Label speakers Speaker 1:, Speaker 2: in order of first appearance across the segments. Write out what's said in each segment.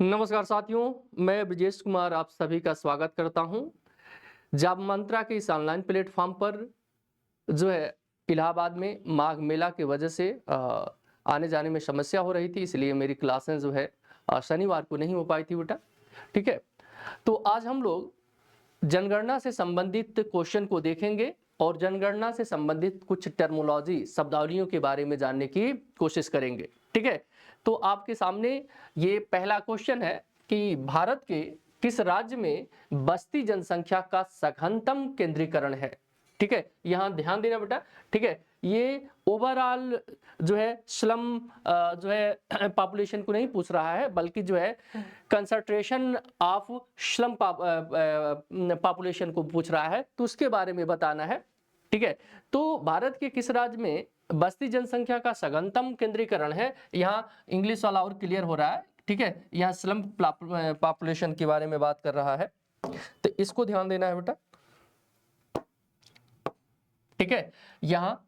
Speaker 1: नमस्कार साथियों, मैं ब्रजेश कुमार आप सभी का स्वागत करता हूं। जॉब मंत्रा के इस ऑनलाइन प्लेटफॉर्म पर जो है इलाहाबाद में माघ मेला की वजह से आने जाने में समस्या हो रही थी, इसलिए मेरी क्लासें जो है शनिवार को नहीं हो पाई थी बेटा। ठीक है, तो आज हम लोग जनगणना से संबंधित क्वेश्चन को देखेंगे और जनगणना से संबंधित कुछ टर्मोलॉजी शब्दावलियों के बारे में जानने की कोशिश करेंगे। ठीक है, तो आपके सामने ये पहला क्वेश्चन है कि भारत के किस राज्य में बस्ती जनसंख्या का सघनतम केंद्रीकरण है। ठीक है, यहां ध्यान देना बेटा। ठीक है, ये ओवरऑल जो है स्लम जो है पॉपुलेशन को नहीं पूछ रहा है, बल्कि जो है कंसंट्रेशन ऑफ स्लम पॉपुलेशन को पूछ रहा है, तो उसके बारे में बताना है। ठीक है, तो भारत के किस राज्य में बस्ती जनसंख्या का सघनतम केंद्रीकरण है, यहाँ इंग्लिश वाला और क्लियर हो रहा है। ठीक है, यहाँ स्लम पॉपुलेशन के बारे में बात कर रहा है, तो इसको ध्यान देना है बेटा। ठीक है, यहाँ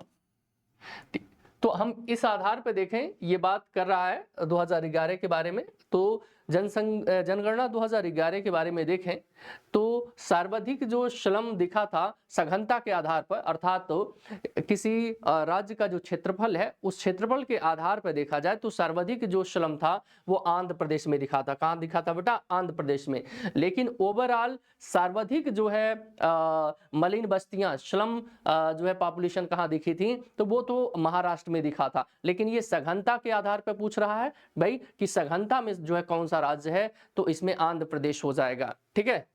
Speaker 1: तो हम इस आधार पर देखें, ये बात कर रहा है 2011 के बारे में। तो जनगणना 2011 के बारे में देखें तो सर्वाधिक जो श्रम दिखा था सघनता के आधार पर, अर्थात तो किसी राज्य का जो क्षेत्रफल है उस क्षेत्रफल के आधार पर देखा जाए तो सर्वाधिक जो श्रम था वो आंध्र प्रदेश में दिखा था। कहाँ दिखा था बेटा? आंध्र प्रदेश में। लेकिन ओवरऑल सर्वाधिक जो है मलिन बस्तियां श्रम जो है पॉपुलेशन कहाँ दिखी थी, तो वो तो महाराष्ट्र में दिखा था। लेकिन ये सघनता के आधार पर पूछ रहा है भाई कि सघनता में जो है कौन सा राज्य है, तो इसमें आंध्र प्रदेश हो जाएगा। ठीक है,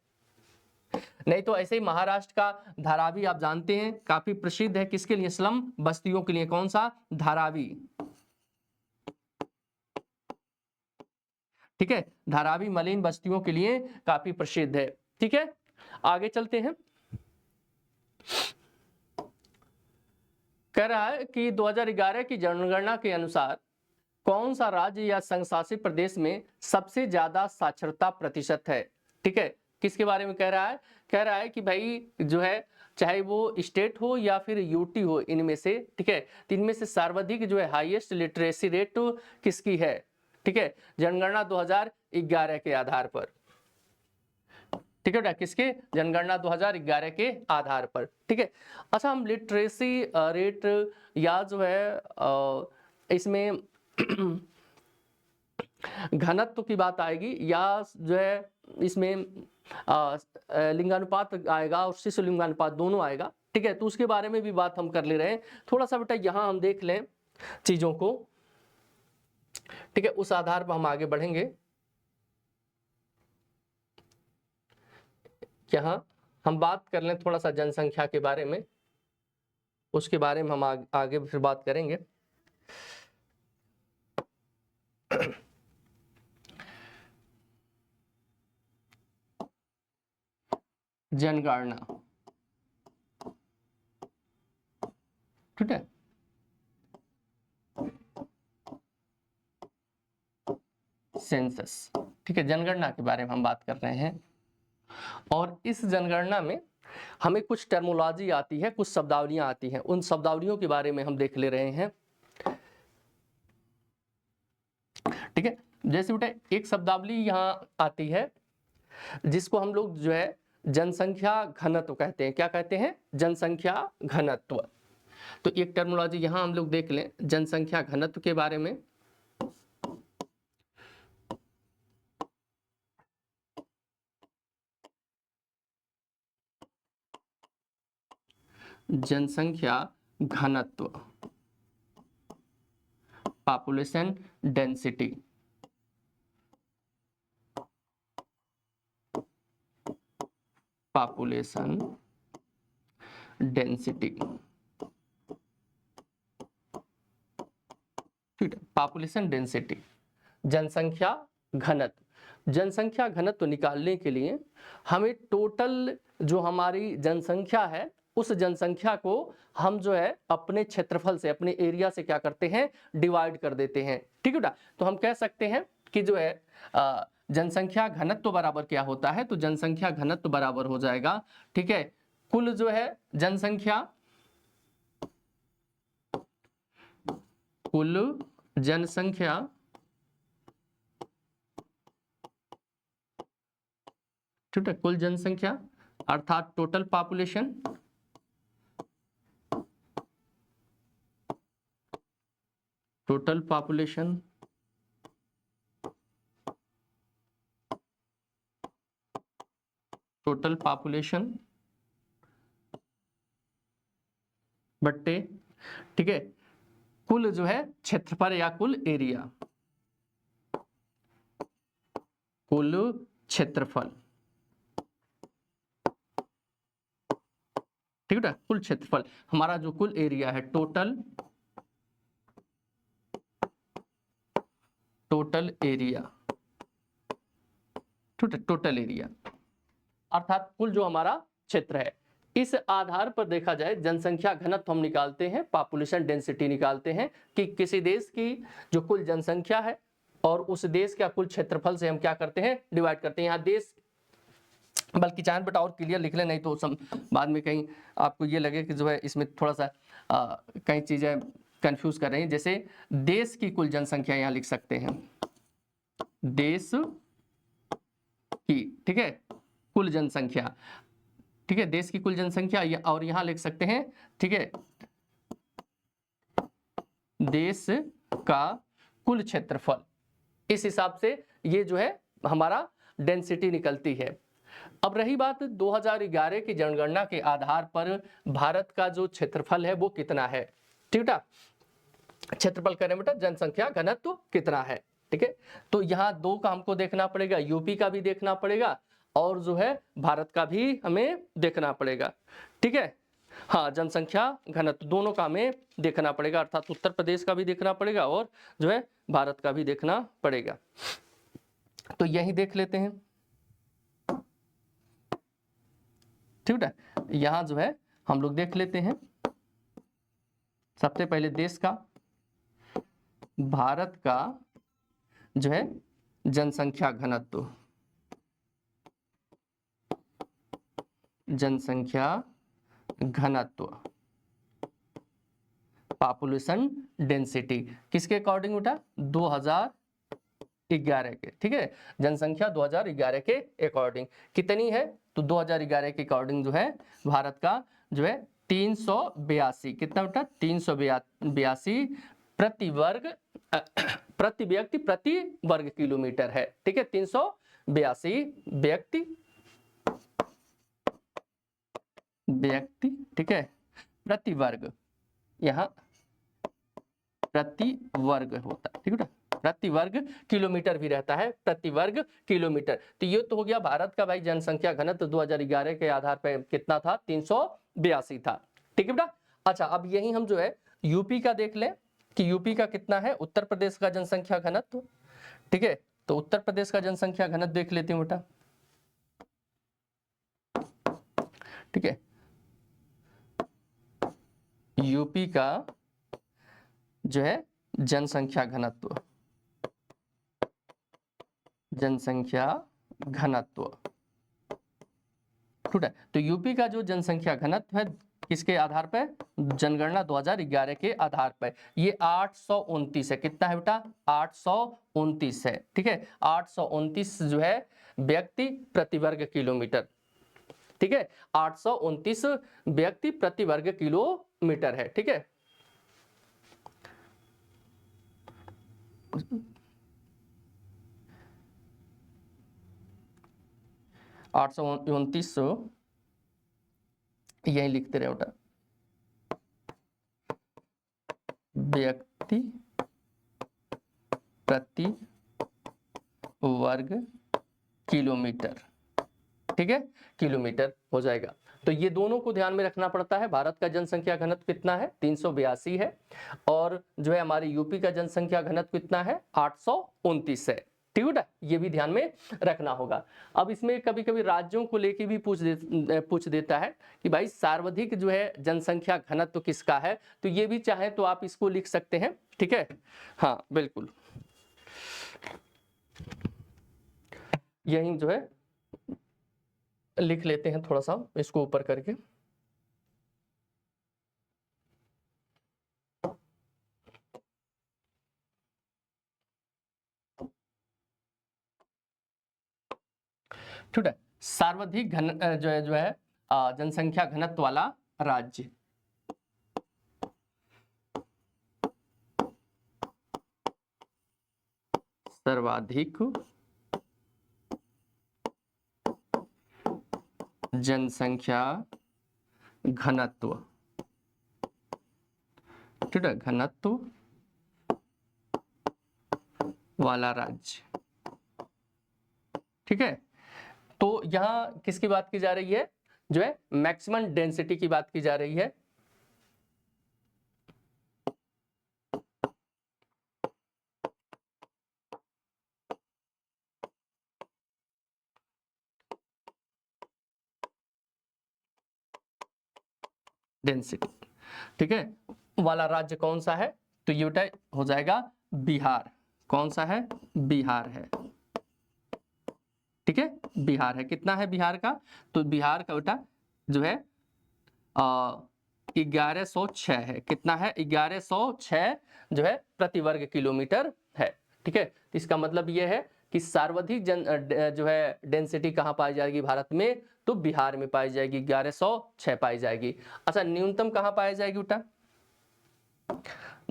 Speaker 1: नहीं तो ऐसे ही महाराष्ट्र का धारावी आप जानते हैं काफी प्रसिद्ध है, किसके लिए? स्लम बस्तियों के लिए। कौन सा? धारावी। ठीक है, धारावी मलिन बस्तियों के लिए काफी प्रसिद्ध है। ठीक है, आगे चलते हैं। कह रहा है कि 2011 की जनगणना के अनुसार कौन सा राज्य या संघ शासित प्रदेश में सबसे ज्यादा साक्षरता प्रतिशत है। ठीक है, किसके बारे में कह रहा है? कह रहा है कि भाई जो है चाहे वो स्टेट हो या फिर यूटी हो, इनमें से, ठीक है, तो इनमें से सर्वाधिक जो है हाईएस्ट लिटरेसी रेट किसकी है। ठीक है, जनगणना 2011 के आधार पर। ठीक है बेटा, किसके? जनगणना 2011 के आधार पर। ठीक है, अच्छा हम लिटरेसी रेट या जो है इसमें घनत्व की बात आएगी या जो है इसमें लिंगानुपात आएगा और शिशु लिंगानुपात दोनों आएगा। ठीक है, तो उसके बारे में भी बात हम कर ले रहे हैं। थोड़ा सा बेटा यहाँ हम देख लें चीजों को। ठीक है, उस आधार पर हम आगे बढ़ेंगे। यहाँ हम बात कर लें थोड़ा सा जनसंख्या के बारे में, उसके बारे में हम आगे फिर बात करेंगे। जनगणना, ठीक है, सेंसस। ठीक है, जनगणना के बारे में हम बात कर रहे हैं और इस जनगणना में हमें कुछ टर्मोलॉजी आती है, कुछ शब्दावलियां आती हैं, उन शब्दावलियों के बारे में हम देख ले रहे हैं। ठीक है, जैसे बेटा एक शब्दावली यहाँ आती है जिसको हम लोग जो है जनसंख्या घनत्व कहते हैं। क्या कहते हैं? जनसंख्या घनत्व। तो एक टर्मोलॉजी यहाँ हम लोग देख लें जनसंख्या घनत्व के बारे में। जनसंख्या घनत्व, पॉपुलेशन डेंसिटी। पॉपुलेशन डेंसिटी, ठीक है, पॉपुलेशन डेंसिटी, जनसंख्या घनत्व। जनसंख्या घनत्व निकालने के लिए हमें टोटल जो हमारी जनसंख्या है उस जनसंख्या को हम जो है अपने क्षेत्रफल से, अपने एरिया से क्या करते हैं? डिवाइड कर देते हैं। ठीक है बेटा, तो हम कह सकते हैं कि जो है जनसंख्या घनत्व बराबर क्या होता है? तो जनसंख्या घनत्व बराबर हो जाएगा, ठीक है, कुल जो है जनसंख्या, कुल जनसंख्या ठीक है, कुल जनसंख्या अर्थात total population, total population total population बट्टे, ठीक है, कुल जो है क्षेत्रफल या कुल एरिया, कुल क्षेत्रफल, ठीक है, कुल क्षेत्रफल हमारा जो कुल एरिया है, टोटल एरिया, ठीक है, टोटल एरिया अर्थात कुल जो हमारा क्षेत्र है। इस आधार पर देखा जाए जनसंख्या घनत्व हम निकालते हैं, पॉपुलेशन डेंसिटी निकालते हैं कि किसी देश की जो कुल जनसंख्या है और उस देश का कुल क्षेत्रफल से हम क्या करते हैं, डिवाइड करते हैं। यहाँ देश, बल्कि चांद बेटा और क्लियर लिख ले, नहीं तो बाद में कहीं आपको ये लगे कि जो है इसमें थोड़ा सा कई चीजें कंफ्यूज कर रही हैं। जैसे देश की कुल जनसंख्या यहाँ लिख सकते हैं, देश की, ठीक है, कुल जनसंख्या, ठीक है, देश की कुल जनसंख्या, और यहां लिख सकते हैं, ठीक है, देश का कुल क्षेत्रफल। इस हिसाब से ये जो है हमारा डेंसिटी निकलती है। अब रही बात 2011 की जनगणना के आधार पर भारत का जो क्षेत्रफल है वो कितना है, ठीक है, क्षेत्रफल करें बेटा, जनसंख्या घनत्व कितना है, ठीक है। तो यहाँ दो का हमको देखना पड़ेगा, यूपी का भी देखना पड़ेगा और जो है भारत का भी हमें देखना पड़ेगा, ठीक है। हाँ, जनसंख्या घनत्व दोनों का हमें देखना पड़ेगा, अर्थात उत्तर प्रदेश का भी देखना पड़ेगा और जो है भारत का भी देखना पड़ेगा। तो यही देख लेते हैं, ठीक है। यहां जो है हम लोग देख लेते हैं सबसे पहले देश का, भारत का जो है जनसंख्या घनत्व, जनसंख्या घनत्व, पॉपुलेशन डेंसिटी किसके अकॉर्डिंग उठा, 2011 के, ठीक है, जनसंख्या 2011 के अकॉर्डिंग कितनी है, तो 2011 के अकॉर्डिंग जो है भारत का जो है 382, कितना बेटा, 382 प्रति वर्ग प्रति व्यक्ति प्रति वर्ग किलोमीटर है, ठीक है, 382 व्यक्ति, ठीक है, प्रति वर्ग, यहाँ प्रति वर्ग होता है, ठीक है, प्रति वर्ग किलोमीटर भी रहता है, प्रति वर्ग किलोमीटर। तो ये तो हो गया भारत का भाई जनसंख्या घनत्व 2011 के आधार पर कितना था, 382 था, ठीक है बेटा। अच्छा, अब यही हम जो है यूपी का देख लें कि यूपी का कितना है, उत्तर प्रदेश का जनसंख्या घनत्व, ठीक है। तो उत्तर प्रदेश का जनसंख्या घनत्व देख लेते हैं बेटा, ठीक है, यूपी का जो है जनसंख्या घनत्व, जनसंख्या घनत्व, ठीक है। तो यूपी का जो जनसंख्या घनत्व है किसके आधार पर, जनगणना 2011 के आधार पर, ये 829 है, कितना है बेटा, 829 है, ठीक है, 829 जो है व्यक्ति प्रति वर्ग किलोमीटर, ठीक है, 829 व्यक्ति प्रति वर्ग किलोमीटर है, ठीक है। 829 यही लिखते रहे बेटा, व्यक्ति प्रति वर्ग किलोमीटर, ठीक है, किलोमीटर हो जाएगा। तो ये दोनों को ध्यान में रखना पड़ता है। भारत का जनसंख्या घनत्व कितना है, 382 है, और जो है हमारी यूपी का जनसंख्या घनत्व कितना है, 829 है, ठीक है, ये भी ध्यान में रखना होगा। अब इसमें कभी कभी राज्यों को लेके भी पूछ देता है कि भाई सर्वाधिक जो है जनसंख्या घनत्व किसका है, तो ये भी चाहे तो आप इसको लिख सकते हैं, ठीक है, हाँ बिल्कुल, यही जो है लिख लेते हैं थोड़ा सा इसको ऊपर करके। ठीक है, सर्वाधिक जो है जनसंख्या घनत्व वाला राज्य। सर्वाधिक जनसंख्या घनत्व, ठीक है, घनत्व वाला राज्य, ठीक है। तो यहां किसकी बात की जा रही है, जो है मैक्सिमम डेंसिटी की बात की जा रही है। डेंसिटी, ठीक है, वाला राज्य कौन सा है, तो ये बेटा हो जाएगा बिहार। कौन सा है, बिहार है, ठीक है, बिहार है। कितना है बिहार का, तो बिहार का बेटा जो है 1106 है। कितना है, 1106 जो है प्रति वर्ग किलोमीटर है, ठीक है। तो इसका मतलब ये है कि सर्वाधिक जो है डेंसिटी कहाँ पाई जाएगी भारत में, तो बिहार में पाई जाएगी, 1106 पाई जाएगी। अच्छा, न्यूनतम कहाँ पाई जाएगी बेटा,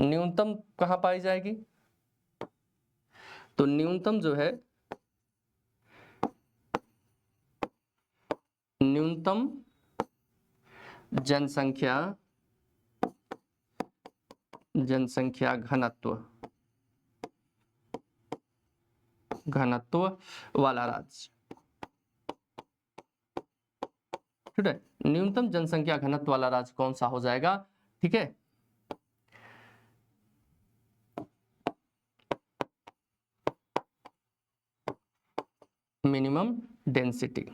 Speaker 1: न्यूनतम कहाँ पाई जाएगी, तो न्यूनतम जो है, न्यूनतम जनसंख्या घनत्व वाला राज्य, ठीक है। न्यूनतम जनसंख्या घनत्व वाला राज्य कौन सा हो जाएगा, ठीक है, मिनिमम डेंसिटी,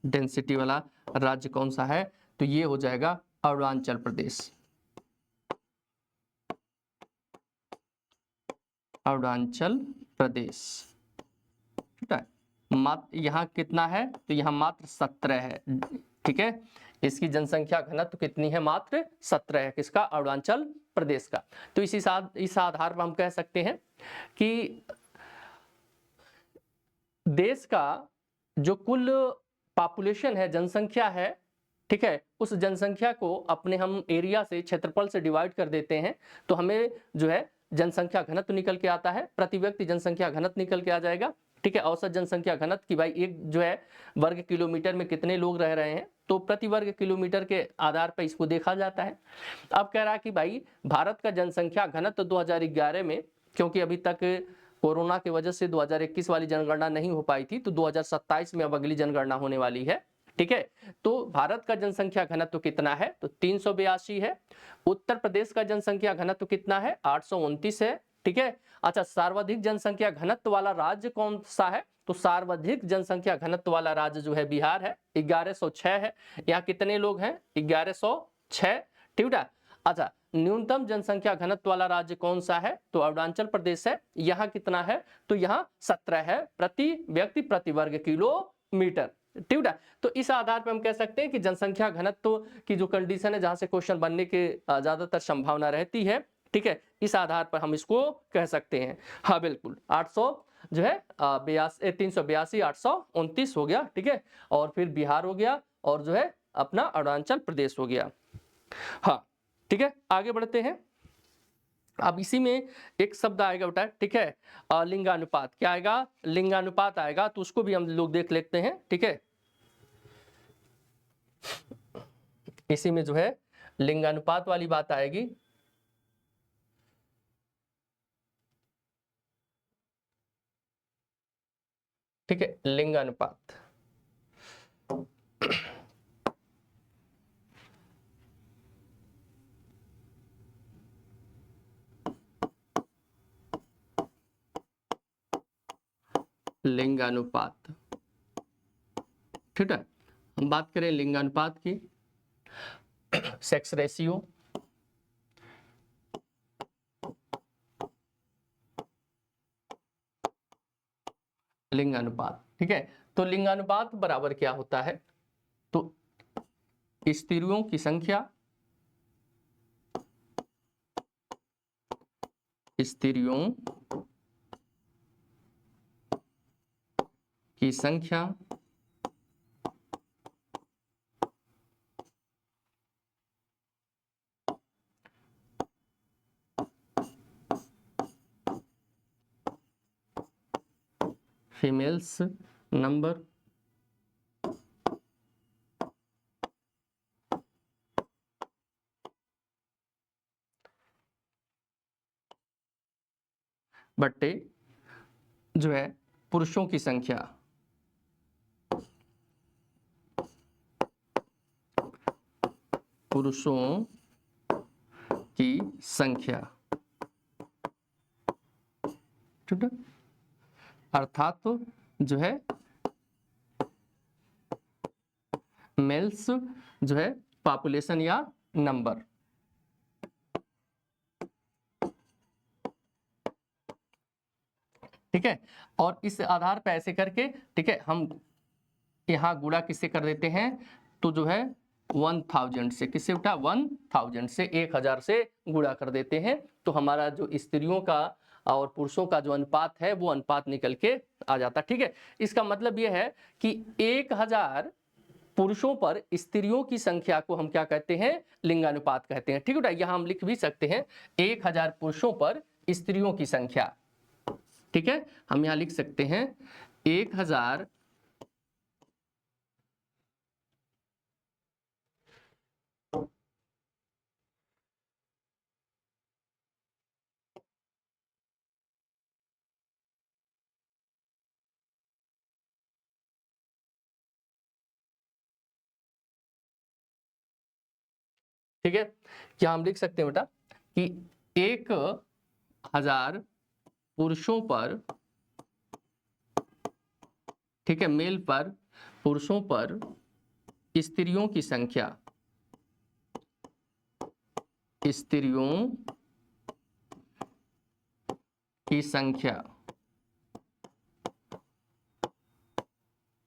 Speaker 1: डेंसिटी वाला राज्य कौन सा है, तो ये हो जाएगा अरुणाचल प्रदेश। अरुणाचल प्रदेश, ठीक है। मात्र यहाँ कितना है, तो यहाँ मात्र 17 है, ठीक है। इसकी जनसंख्या घनत्व कितनी है, मात्र 17 है, किसका, अरुणाचल प्रदेश का। तो इस आधार पर हम कह सकते हैं कि देश का जो कुल पॉपुलेशन है, जनसंख्या है, ठीक है, उस जनसंख्या को अपने हम एरिया से, क्षेत्रफल से डिवाइड कर देते हैं, तो हमें जो है जनसंख्या घनत्व निकल के आता है, प्रति व्यक्ति जनसंख्या घनत्व निकल के आ जाएगा, ठीक है। औसत जनसंख्या घनत्व की भाई एक जो है वर्ग किलोमीटर में कितने लोग रह रहे हैं, तो प्रति वर्ग किलोमीटर के आधार पर इसको देखा जाता है। अब कह रहा है कि भाई भारत का जनसंख्या घनत्व 2011 में, क्योंकि अभी तक कोरोना की वजह से 2021 वाली जनगणना नहीं हो पाई थी, तो 2027 में अब अगली जनगणना होने वाली है, ठीक है। तो भारत का जनसंख्या घनत्व कितना है, तो 382 है। उत्तर प्रदेश का जनसंख्या घनत्व कितना है, 829 है, ठीक है। अच्छा, सर्वाधिक जनसंख्या घनत्व वाला राज्य कौन सा है, तो सर्वाधिक जनसंख्या घनत्व वाला राज्य जो है बिहार है, 1106 है। यहाँ कितने लोग हैं, 1106, ठीक है। अच्छा, न्यूनतम जनसंख्या घनत्व वाला राज्य कौन सा है, तो अरुणाचल प्रदेश है। यहाँ कितना है, तो यहाँ 17 है प्रति व्यक्ति प्रति वर्ग किलोमीटर, ठीक है। तो इस आधार पर हम कह सकते हैं कि जनसंख्या घनत्व की जो कंडीशन है, जहां से क्वेश्चन बनने के ज्यादातर संभावना रहती है, ठीक है, इस आधार पर हम इसको कह सकते हैं। हाँ बिल्कुल, 800 जो है 382, 829 हो गया, ठीक है। और फिर बिहार हो गया, और जो है अपना अरुणाचल प्रदेश हो गया। हाँ ठीक है, आगे बढ़ते हैं। अब इसी में एक शब्द आएगा बेटा, ठीक है, लिंगानुपात। क्या आएगा, लिंगानुपात आएगा, तो उसको भी हम लोग देख लेते हैं, ठीक है। इसी में जो है लिंगानुपात वाली बात आएगी। ठीक है, लिंगानुपात। लिंगानुपात, ठीक है। हम बात करें लिंगानुपात की, सेक्स रेशियो, लिंगानुपात, ठीक है। तो लिंगानुपात बराबर क्या होता है, तो स्त्रियों की संख्या, स्त्रियों की संख्या फीमेल्स नंबर बट्टे जो है पुरुषों की संख्या ठीक है, अर्थात तो जो है मेल्स जो है पॉपुलेशन या नंबर, ठीक है। और इस आधार पर ऐसे करके, ठीक है, हम यहाँ गुणा किससे कर देते हैं, तो जो है 1000 से, किससे उठा 1000 से 1000 से गुणा कर देते हैं, तो हमारा जो स्त्रियों का और पुरुषों का जो अनुपात है वो अनुपात निकल के आ जाता, ठीक है। इसका मतलब यह है कि 1000 पुरुषों पर स्त्रियों की संख्या को हम क्या कहते हैं, लिंगानुपात कहते हैं, ठीक है। यहाँ हम लिख भी सकते हैं 1000 पुरुषों पर स्त्रियों की संख्या, ठीक है। हम यहाँ लिख सकते हैं 1000 ठीक है। क्या हम लिख सकते हैं बेटा कि 1000 पुरुषों पर, ठीक है, मेल पर, पुरुषों पर स्त्रियों की संख्या, स्त्रियों की संख्या,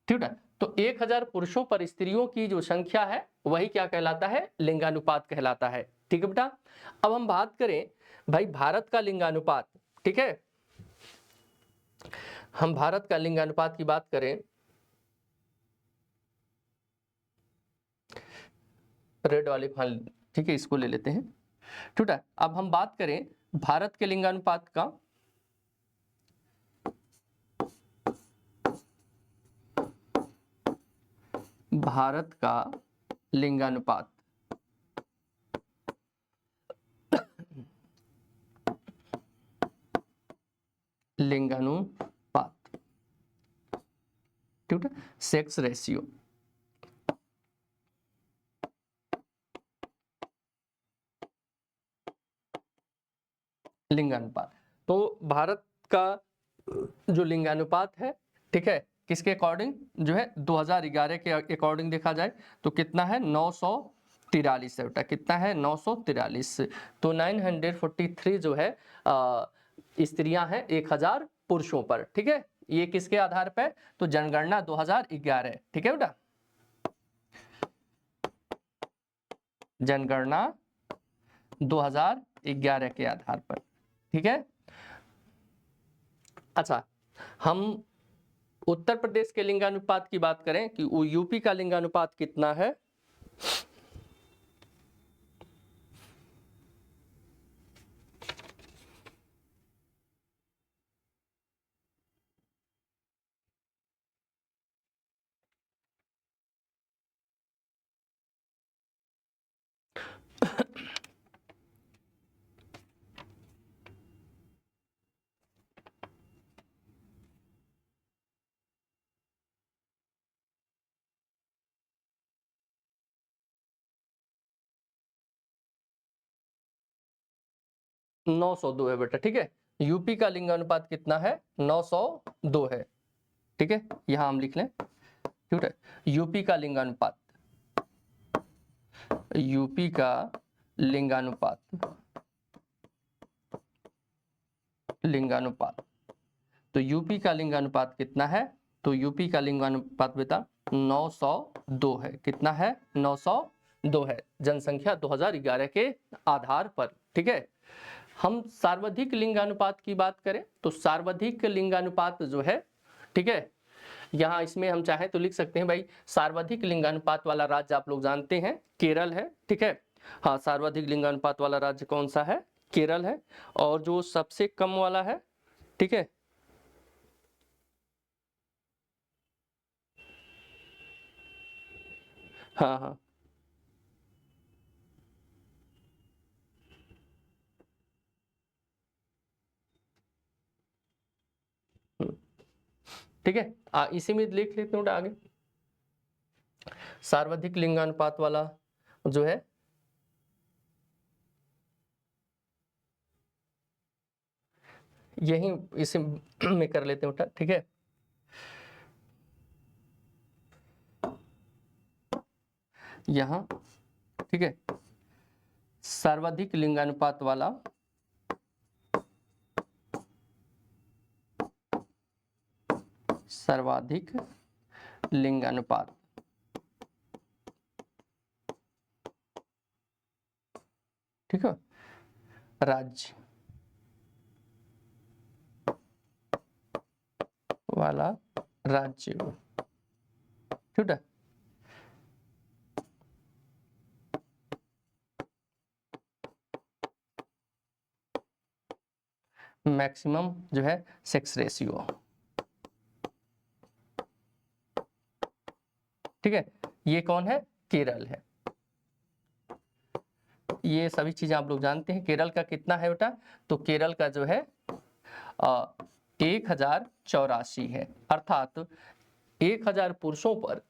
Speaker 1: ठीक है। तो 1000 पुरुषों पर स्त्रियों की जो संख्या है वही क्या कहलाता है, लिंगानुपात कहलाता है, ठीक है बेटा। अब हम बात करें भाई भारत का लिंगानुपात, ठीक है, हम भारत का लिंगानुपात की बात करें, रेड वाले फल, ठीक है, इसको ले लेते हैं, ठीक है। अब हम बात करें भारत के लिंगानुपात का, भारत का लिंगानुपात, लिंगानुपात, ठीक है, सेक्स रेशियो, लिंगानुपात। तो भारत का जो लिंगानुपात है, ठीक है, किसके अकॉर्डिंग जो है 2011 के अकॉर्डिंग देखा जाए तो कितना है, 943 है बेटा, कितना है 943। तो 943 जो है स्त्रियां हैं 1000 पुरुषों पर, ठीक है। ये किसके आधार पर, तो जनगणना 2011, ठीक है बेटा, जनगणना 2011 के आधार पर, ठीक है। अच्छा, हम उत्तर प्रदेश के लिंगानुपात की बात करें कि वो यूपी का लिंगानुपात कितना है, तो 902 है बेटा, ठीक है। यूपी का लिंगानुपात कितना है, 902 है, ठीक है, यहां हम लिख लें, ठीक है। यूपी का लिंगानुपात, यूपी का लिंगानुपात, लिंगानुपात, तो यूपी का लिंगानुपात कितना है, तो यूपी का लिंगानुपात बेटा 902 है, कितना है, 902 है, जनसंख्या 2011 के आधार पर, ठीक है। हम सर्वाधिक लिंगानुपात की बात करें तो सर्वाधिक लिंगानुपात जो है, ठीक है, यहाँ इसमें हम चाहें तो लिख सकते हैं भाई सर्वाधिक लिंगानुपात वाला राज्य आप लोग जानते हैं केरल है, ठीक है। हाँ, सर्वाधिक लिंगानुपात वाला राज्य कौन सा है? केरल है। और जो सबसे कम वाला है, ठीक है, हाँ हाँ, ठीक है। इसी में लिख लेते हैं आगे, सर्वाधिक लिंगानुपात वाला जो है यही इसी में कर लेते हैं, ठीक है। यहाँ, ठीक है, सर्वाधिक लिंगानुपात वाला सर्वाधिक लिंगानुपात, ठीक है, राज्य वाला राज्य, ठीक है। मैक्सिमम जो है सेक्स रेशियो, ठीक है, ये कौन है? केरल है। ये सभी चीजें आप लोग जानते हैं। केरल का कितना है बेटा? तो केरल का जो है 1084 है, अर्थात 1000 पुरुषों पर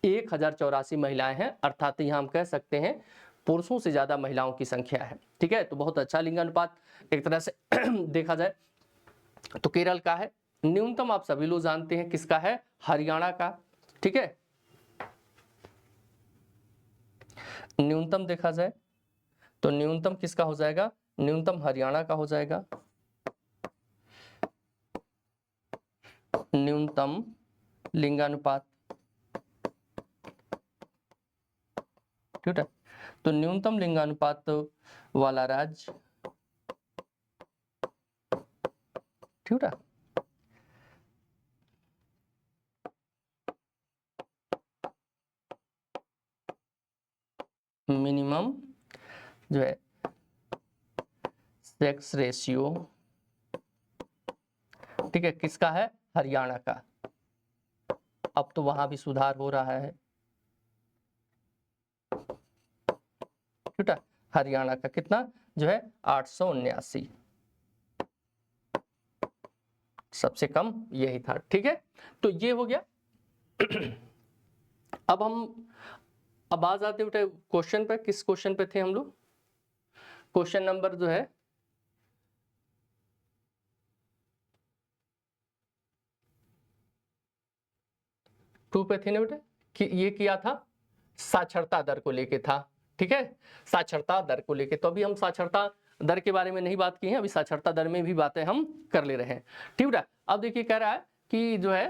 Speaker 1: 1084 महिलाएं हैं, अर्थात यहाँ हम कह सकते हैं पुरुषों से ज्यादा महिलाओं की संख्या है, ठीक है। तो बहुत अच्छा लिंगानुपात एक तरह से देखा जाए तो केरल का है। न्यूनतम आप सभी लोग जानते हैं किसका है? हरियाणा का, ठीक है। न्यूनतम देखा जाए तो न्यूनतम किसका हो जाएगा? न्यूनतम हरियाणा का हो जाएगा। न्यूनतम लिंगानुपात, ठीक है। तो न्यूनतम लिंगानुपात वाला राज्य, ठीक है, मिनिमम जो है सेक्स रेशियो, ठीक है, किसका है? हरियाणा का। अब तो वहां भी सुधार हो रहा है, ठीक है। हरियाणा का कितना जो है? 879, सबसे कम यही था, ठीक है। तो ये हो गया। अब आ जाते बेटे क्वेश्चन पे। किस क्वेश्चन पे थे हम लोग? क्वेश्चन नंबर जो है 2 पे थे ना बेटे, कि ये किया था साक्षरता दर को लेके था, ठीक है, साक्षरता दर को लेके। तो अभी हम साक्षरता दर के बारे में नहीं बात की है, अभी साक्षरता दर में भी बातें हम कर ले रहे हैं, ठीक है। अब देखिए कह रहा है कि जो है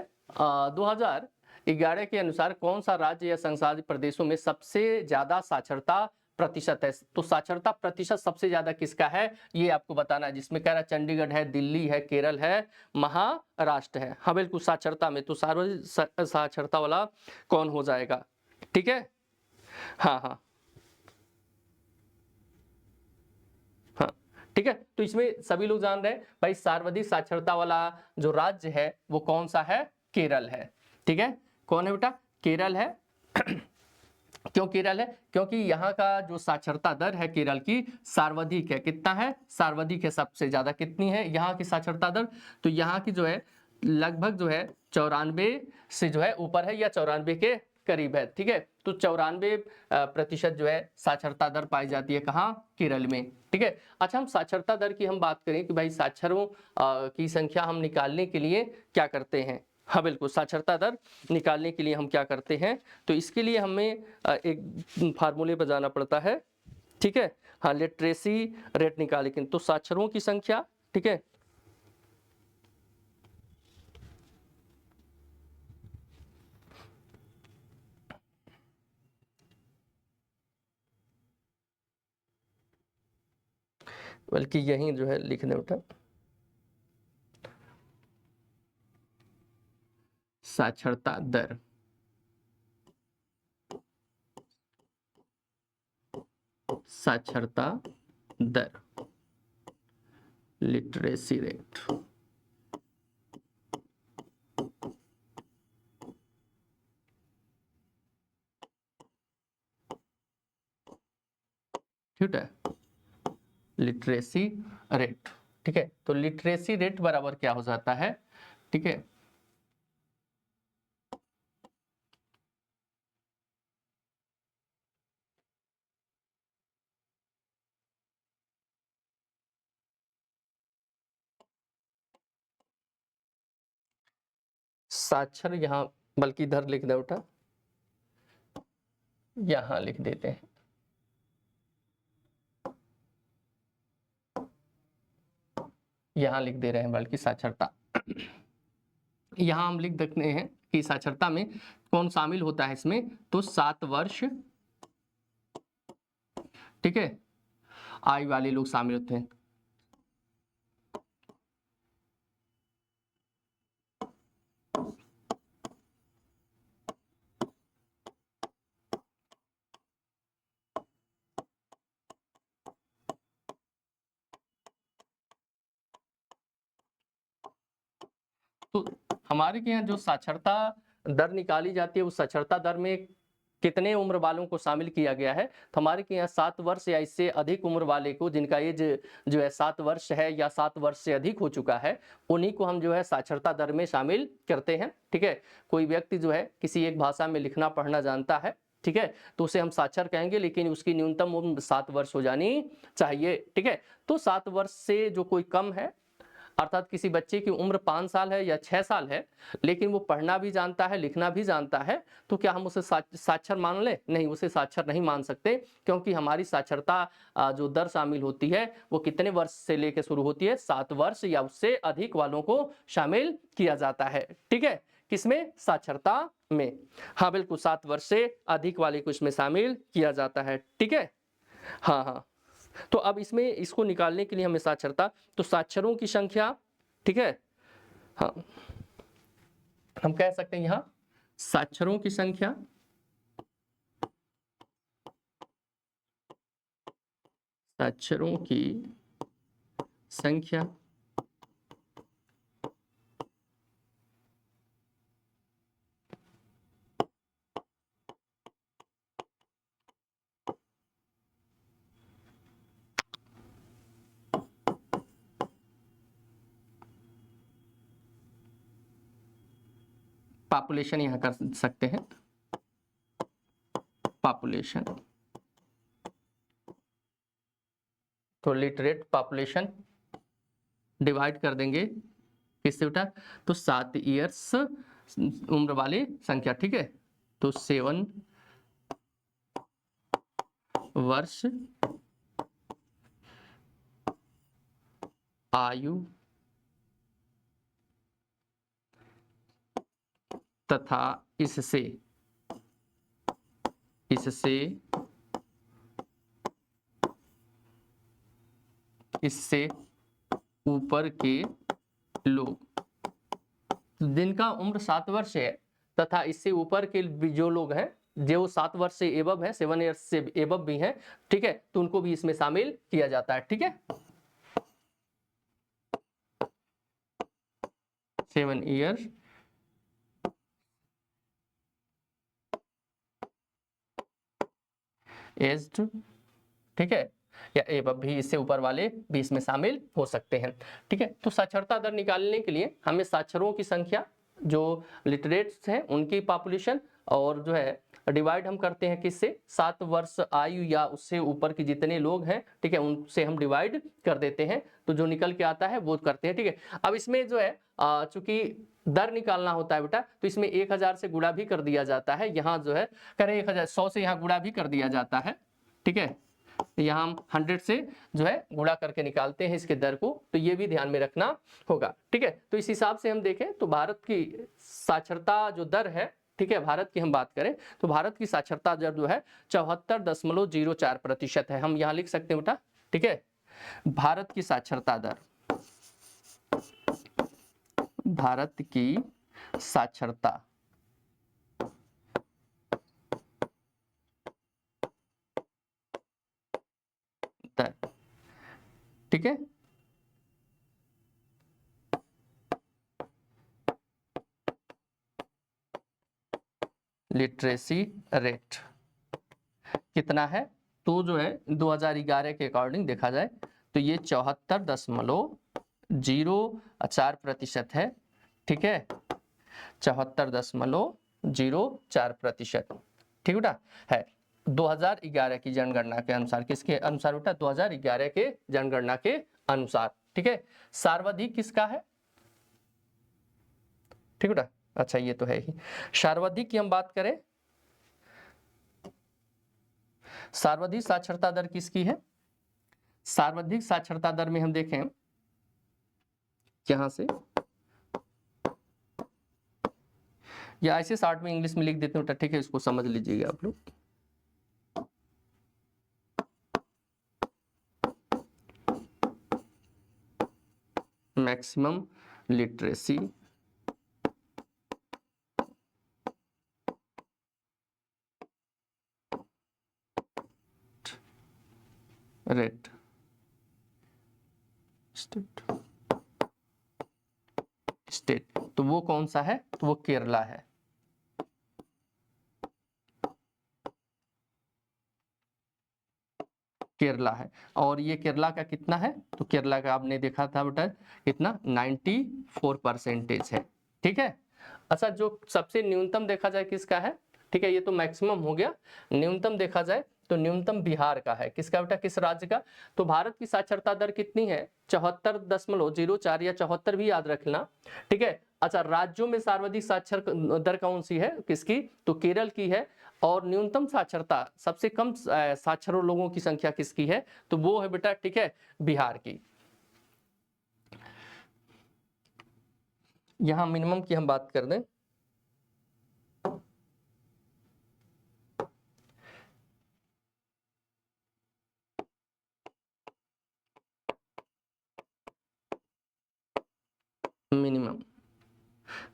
Speaker 1: 2011 के अनुसार कौन सा राज्य या संसाधित प्रदेशों में सबसे ज्यादा साक्षरता प्रतिशत है? तो साक्षरता प्रतिशत सबसे ज्यादा किसका है ये आपको बताना है, जिसमें कह रहा है चंडीगढ़ है, दिल्ली है, केरल है, महाराष्ट्र है। हाँ बिल्कुल, साक्षरता में तो सार्वजनिक साक्षरता वाला कौन हो जाएगा, ठीक है। हाँ हाँ हाँ, ठीक है। तो इसमें सभी लोग जान रहे हैं भाई सर्वाधिक साक्षरता वाला जो राज्य है वो कौन सा है? केरल है, ठीक है। कौन है बेटा? केरल है। क्यों केरल है? क्योंकि यहाँ का जो साक्षरता दर है केरल की सर्वाधिक है। कितना है? सर्वाधिक है, सबसे ज्यादा कितनी है यहाँ की साक्षरता दर? तो यहाँ की जो है लगभग जो है 94 से जो है ऊपर है, या 94 के करीब है, ठीक है। तो 94% जो है साक्षरता दर पाई जाती है कहाँ? केरल में, ठीक है। अच्छा, हम साक्षरता दर की हम बात करें कि भाई साक्षरों की संख्या हम निकालने के लिए क्या करते हैं? हाँ बिल्कुल, साक्षरता दर निकालने के लिए हम क्या करते हैं? तो इसके लिए हमें एक फार्मूले पर जाना पड़ता है, ठीक है। हाँ, लिटरेसी रेट निकाले, तो साक्षरों की संख्या, ठीक है, बल्कि यही जो है लिख दे बेटा, साक्षरता दर, साक्षरता दर, लिटरेसी रेट। ठीक है, लिटरेसी रेट। ठीक है, तो लिटरेसी रेट बराबर क्या हो जाता है? ठीक है, साक्षर, यहां बल्कि इधर लिख दे उठा, यहां लिख देते हैं। यहां लिख दे रहे हैं बल्कि साक्षरता। यहां हम लिख देते हैं कि साक्षरता में कौन शामिल होता है इसमें, तो 7 वर्ष, ठीक है, आयु वाले लोग शामिल होते हैं। तो हमारे के यहाँ जो साक्षरता दर निकाली जाती है, उस साक्षरता दर में कितने उम्र वालों को शामिल किया गया है? तो हमारे के यहाँ 7 वर्ष या इससे अधिक उम्र वाले को, जिनका एज जो है 7 वर्ष है या 7 वर्ष से अधिक हो चुका है, उन्हीं को हम जो है साक्षरता दर में शामिल करते हैं। ठीक है, कोई व्यक्ति जो है किसी एक भाषा में लिखना पढ़ना जानता है, ठीक है, तो उसे हम साक्षर कहेंगे, लेकिन उसकी न्यूनतम उम्र 7 वर्ष हो जानी चाहिए। ठीक है, तो 7 वर्ष से जो कोई कम है, अर्थात किसी बच्चे की उम्र 5 साल है या 6 साल है, लेकिन वो पढ़ना भी जानता है, लिखना भी जानता है, तो क्या हम उसे साक्षर मान ले? नहीं, उसे साक्षर नहीं मान सकते, क्योंकि हमारी साक्षरता जो दर शामिल होती है वो कितने वर्ष से लेकर शुरू होती है? 7 वर्ष या उससे अधिक वालों को शामिल किया जाता है। ठीक है, किसमें? साक्षरता में। हाँ बिल्कुल, 7 वर्ष से अधिक वाले को इसमें शामिल किया जाता है। ठीक है, हाँ हाँ। तो अब इसमें इसको निकालने के लिए हमें साक्षरता, तो साक्षरों की संख्या, ठीक है, हाँ, हम कह सकते हैं यहां साक्षरों की संख्या, साक्षरों की संख्या पॉपुलेशन यहां कर सकते हैं, पॉपुलेशन, तो लिटरेट पॉपुलेशन डिवाइड कर देंगे किससे बेटा? तो 7 ईयर्स उम्र वाली संख्या। ठीक है, तो 7 वर्ष आयु तथा इससे ऊपर के लोग, जिनका उम्र 7 वर्ष है तथा इससे ऊपर के जो लोग हैं, जो 7 वर्ष से एबव है, 7 ईयर्स से एबव भी हैं, ठीक है, तो उनको भी इसमें शामिल किया जाता है। ठीक है, 7 ईयर्स एज्ड, ठीक है, या एबव भी, इससे ऊपर वाले भी इसमें शामिल हो सकते हैं। ठीक है, तो साक्षरता दर निकालने के लिए हमें साक्षरों की संख्या, जो लिटरेट्स हैं उनकी पॉपुलेशन, और जो है डिवाइड हम करते हैं किससे? 7 वर्ष आयु या उससे ऊपर के जितने लोग हैं, ठीक है, उनसे हम डिवाइड कर देते हैं, तो जो निकल के आता है वो करते हैं। ठीक है, अब इसमें जो है चूंकि दर निकालना होता है बेटा, तो इसमें 1000 से गुणा भी कर दिया जाता है। यहाँ जो है करें 1000, 100 से यहाँ गुणा भी कर दिया जाता है। ठीक है, यहाँ हम 100 से जो है गुणा करके निकालते हैं इसके दर को, तो ये भी ध्यान में रखना होगा। ठीक है, तो इस हिसाब से हम देखें तो भारत की साक्षरता जो दर है, ठीक है, भारत की हम बात करें तो भारत की साक्षरता दर जो है 74.04% है। हम यहाँ लिख सकते हैं बेटा। ठीक है, भारत की साक्षरता दर, भारत की साक्षरता दर, ठीक है। लिटरेसी रेट कितना है, तो जो है 2011 के अकॉर्डिंग देखा जाए तो ये 74.04% है, ठीक है, 74.04%, ठीक बेटा है 2011 की जनगणना के अनुसार। किसके अनुसार बेटा? 2011 के जनगणना के अनुसार, ठीक है। सर्वाधिक किसका है, ठीक बेटा, अच्छा ये तो है ही। सर्वाधिक की हम बात करें, सर्वाधिक साक्षरता दर किसकी है? सर्वाधिक साक्षरता दर में हम देखें यहां से, या ऐसे शॉर्ट में इंग्लिश में लिख देते हैं, ठीक है, इसको समझ लीजिएगा आप लोग। मैक्सिमम लिटरेसी रेट स्टेट, तो वो कौन सा है? तो वो केरला है। केरला है, और ये केरला का कितना है? तो केरला का आपने देखा था बेटा कितना, 94% है, ठीक है। अच्छा, जो सबसे न्यूनतम देखा जाए किसका है, ठीक है, ये तो मैक्सिमम हो गया। न्यूनतम देखा जाए तो न्यूनतम बिहार का है। किसका बेटा? किस राज्य का? तो भारत की साक्षरता दर कितनी है? 74.04 या 74 भी याद रखना, ठीक है। अच्छा, राज्यों में सर्वाधिक साक्षर दर कौन सी है? किसकी? तो केरल की है। और न्यूनतम साक्षरता, सबसे कम साक्षर लोगों की संख्या किसकी है? तो वो है बेटा, ठीक है, बिहार की। यहां मिनिमम की हम बात कर दें, मिनिमम,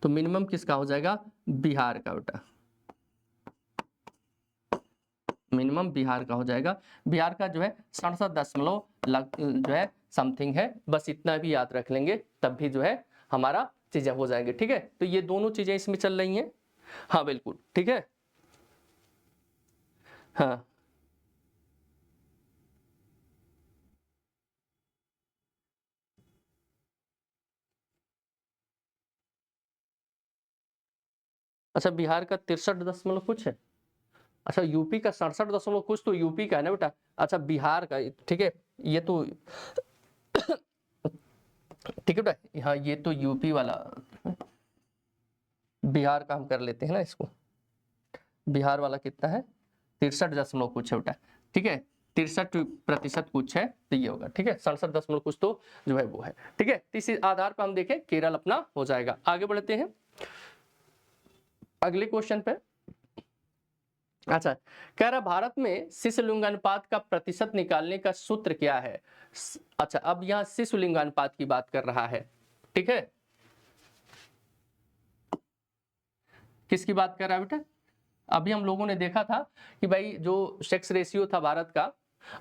Speaker 1: तो मिनिमम किसका हो जाएगा? बिहार का बेटा, मिनिमम बिहार का हो जाएगा। बिहार का जो है 67 जो है समथिंग है, बस इतना भी याद रख लेंगे, तब भी जो है हमारा चीजें हो जाएंगे, ठीक है। तो ये दोनों चीजें इसमें चल रही हैं, हाँ बिल्कुल, ठीक है, हाँ। अच्छा, बिहार का 63 कुछ है। अच्छा, यूपी का 67 कुछ, तो यूपी का है ना बेटा। अच्छा, बिहार का, ठीक है, ये तो ठीक है बेटा, हाँ ये तो यूपी वाला, बिहार का हम कर लेते हैं ना इसको। बिहार वाला कितना है? 63 कुछ है बेटा, ठीक है, 63% कुछ है, तो ये होगा, ठीक है, 67 कुछ तो जो है वो है, ठीक है। तो इसी आधार पर हम देखें केरल अपना हो जाएगा। आगे बढ़ते हैं अगले क्वेश्चन पे। अच्छा, कह रहा भारत में शिशु लिंगानुपात का प्रतिशत निकालने का सूत्र क्या है? अच्छा, अब यहाँ शिशु लिंगानुपात की बात कर रहा है, ठीक है, किसकी बात कर रहा है बेटा? अभी हम लोगों ने देखा था कि भाई जो सेक्स रेशियो था भारत का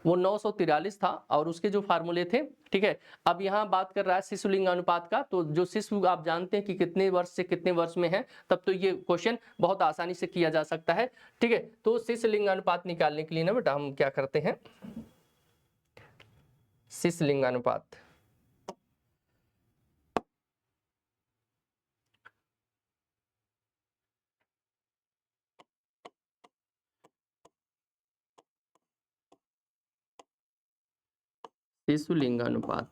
Speaker 1: वो 943 था, और उसके जो फार्मूले थे, ठीक है। अब यहाँ बात कर रहा है शिशु लिंगानुपात का, तो जो शिशु आप जानते हैं कि कितने वर्ष से कितने वर्ष में है, तब तो ये क्वेश्चन बहुत आसानी से किया जा सकता है, ठीक है। तो शिशु लिंगानुपात निकालने के लिए ना बेटा हम क्या करते हैं, शिशु लिंगानुपात, शिशु लिंगानुपात,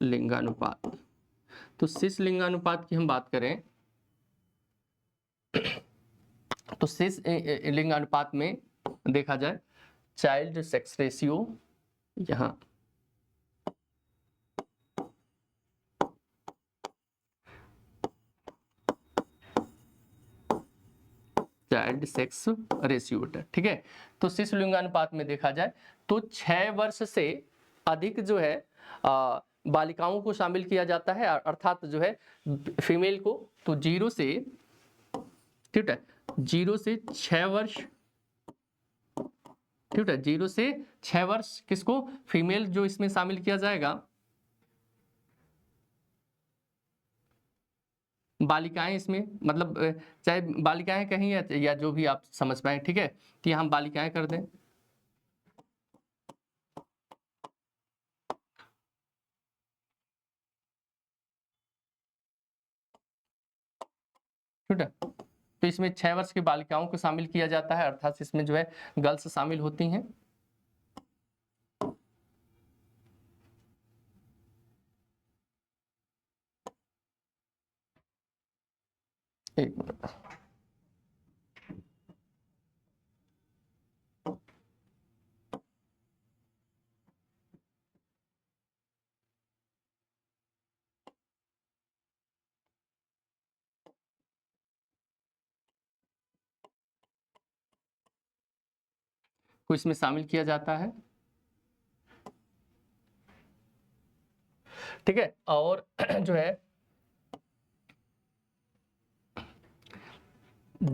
Speaker 1: लिंगानुपात, तो शिशु लिंगानुपात की हम बात करें तो शिशु लिंगानुपात में देखा जाए चाइल्ड सेक्स रेशियो, यहाँ चाइल्ड सेक्स रेशियो, ठीक है। तो शिशु लिंगानुपात में देखा जाए तो 6 वर्ष से अधिक जो है बालिकाओं को शामिल किया जाता है, अर्थात जो है फीमेल को। तो 0 से, ठीक है, 0 से 6 वर्ष, ठीक है, 0 से 6 वर्ष किसको, फीमेल जो इसमें शामिल किया जाएगा। बालिकाएं इसमें मतलब चाहे बालिकाएं कहीं या जो भी आप समझ पाए, ठीक है, तो यहाँ हम बालिकाएं कर दें। ठीक है, तो इसमें 6 वर्ष की बालिकाओं को शामिल किया जाता है, अर्थात इसमें जो है गर्ल्स शामिल होती हैं। एक मिनट, को इसमें शामिल किया जाता है, ठीक है। और जो है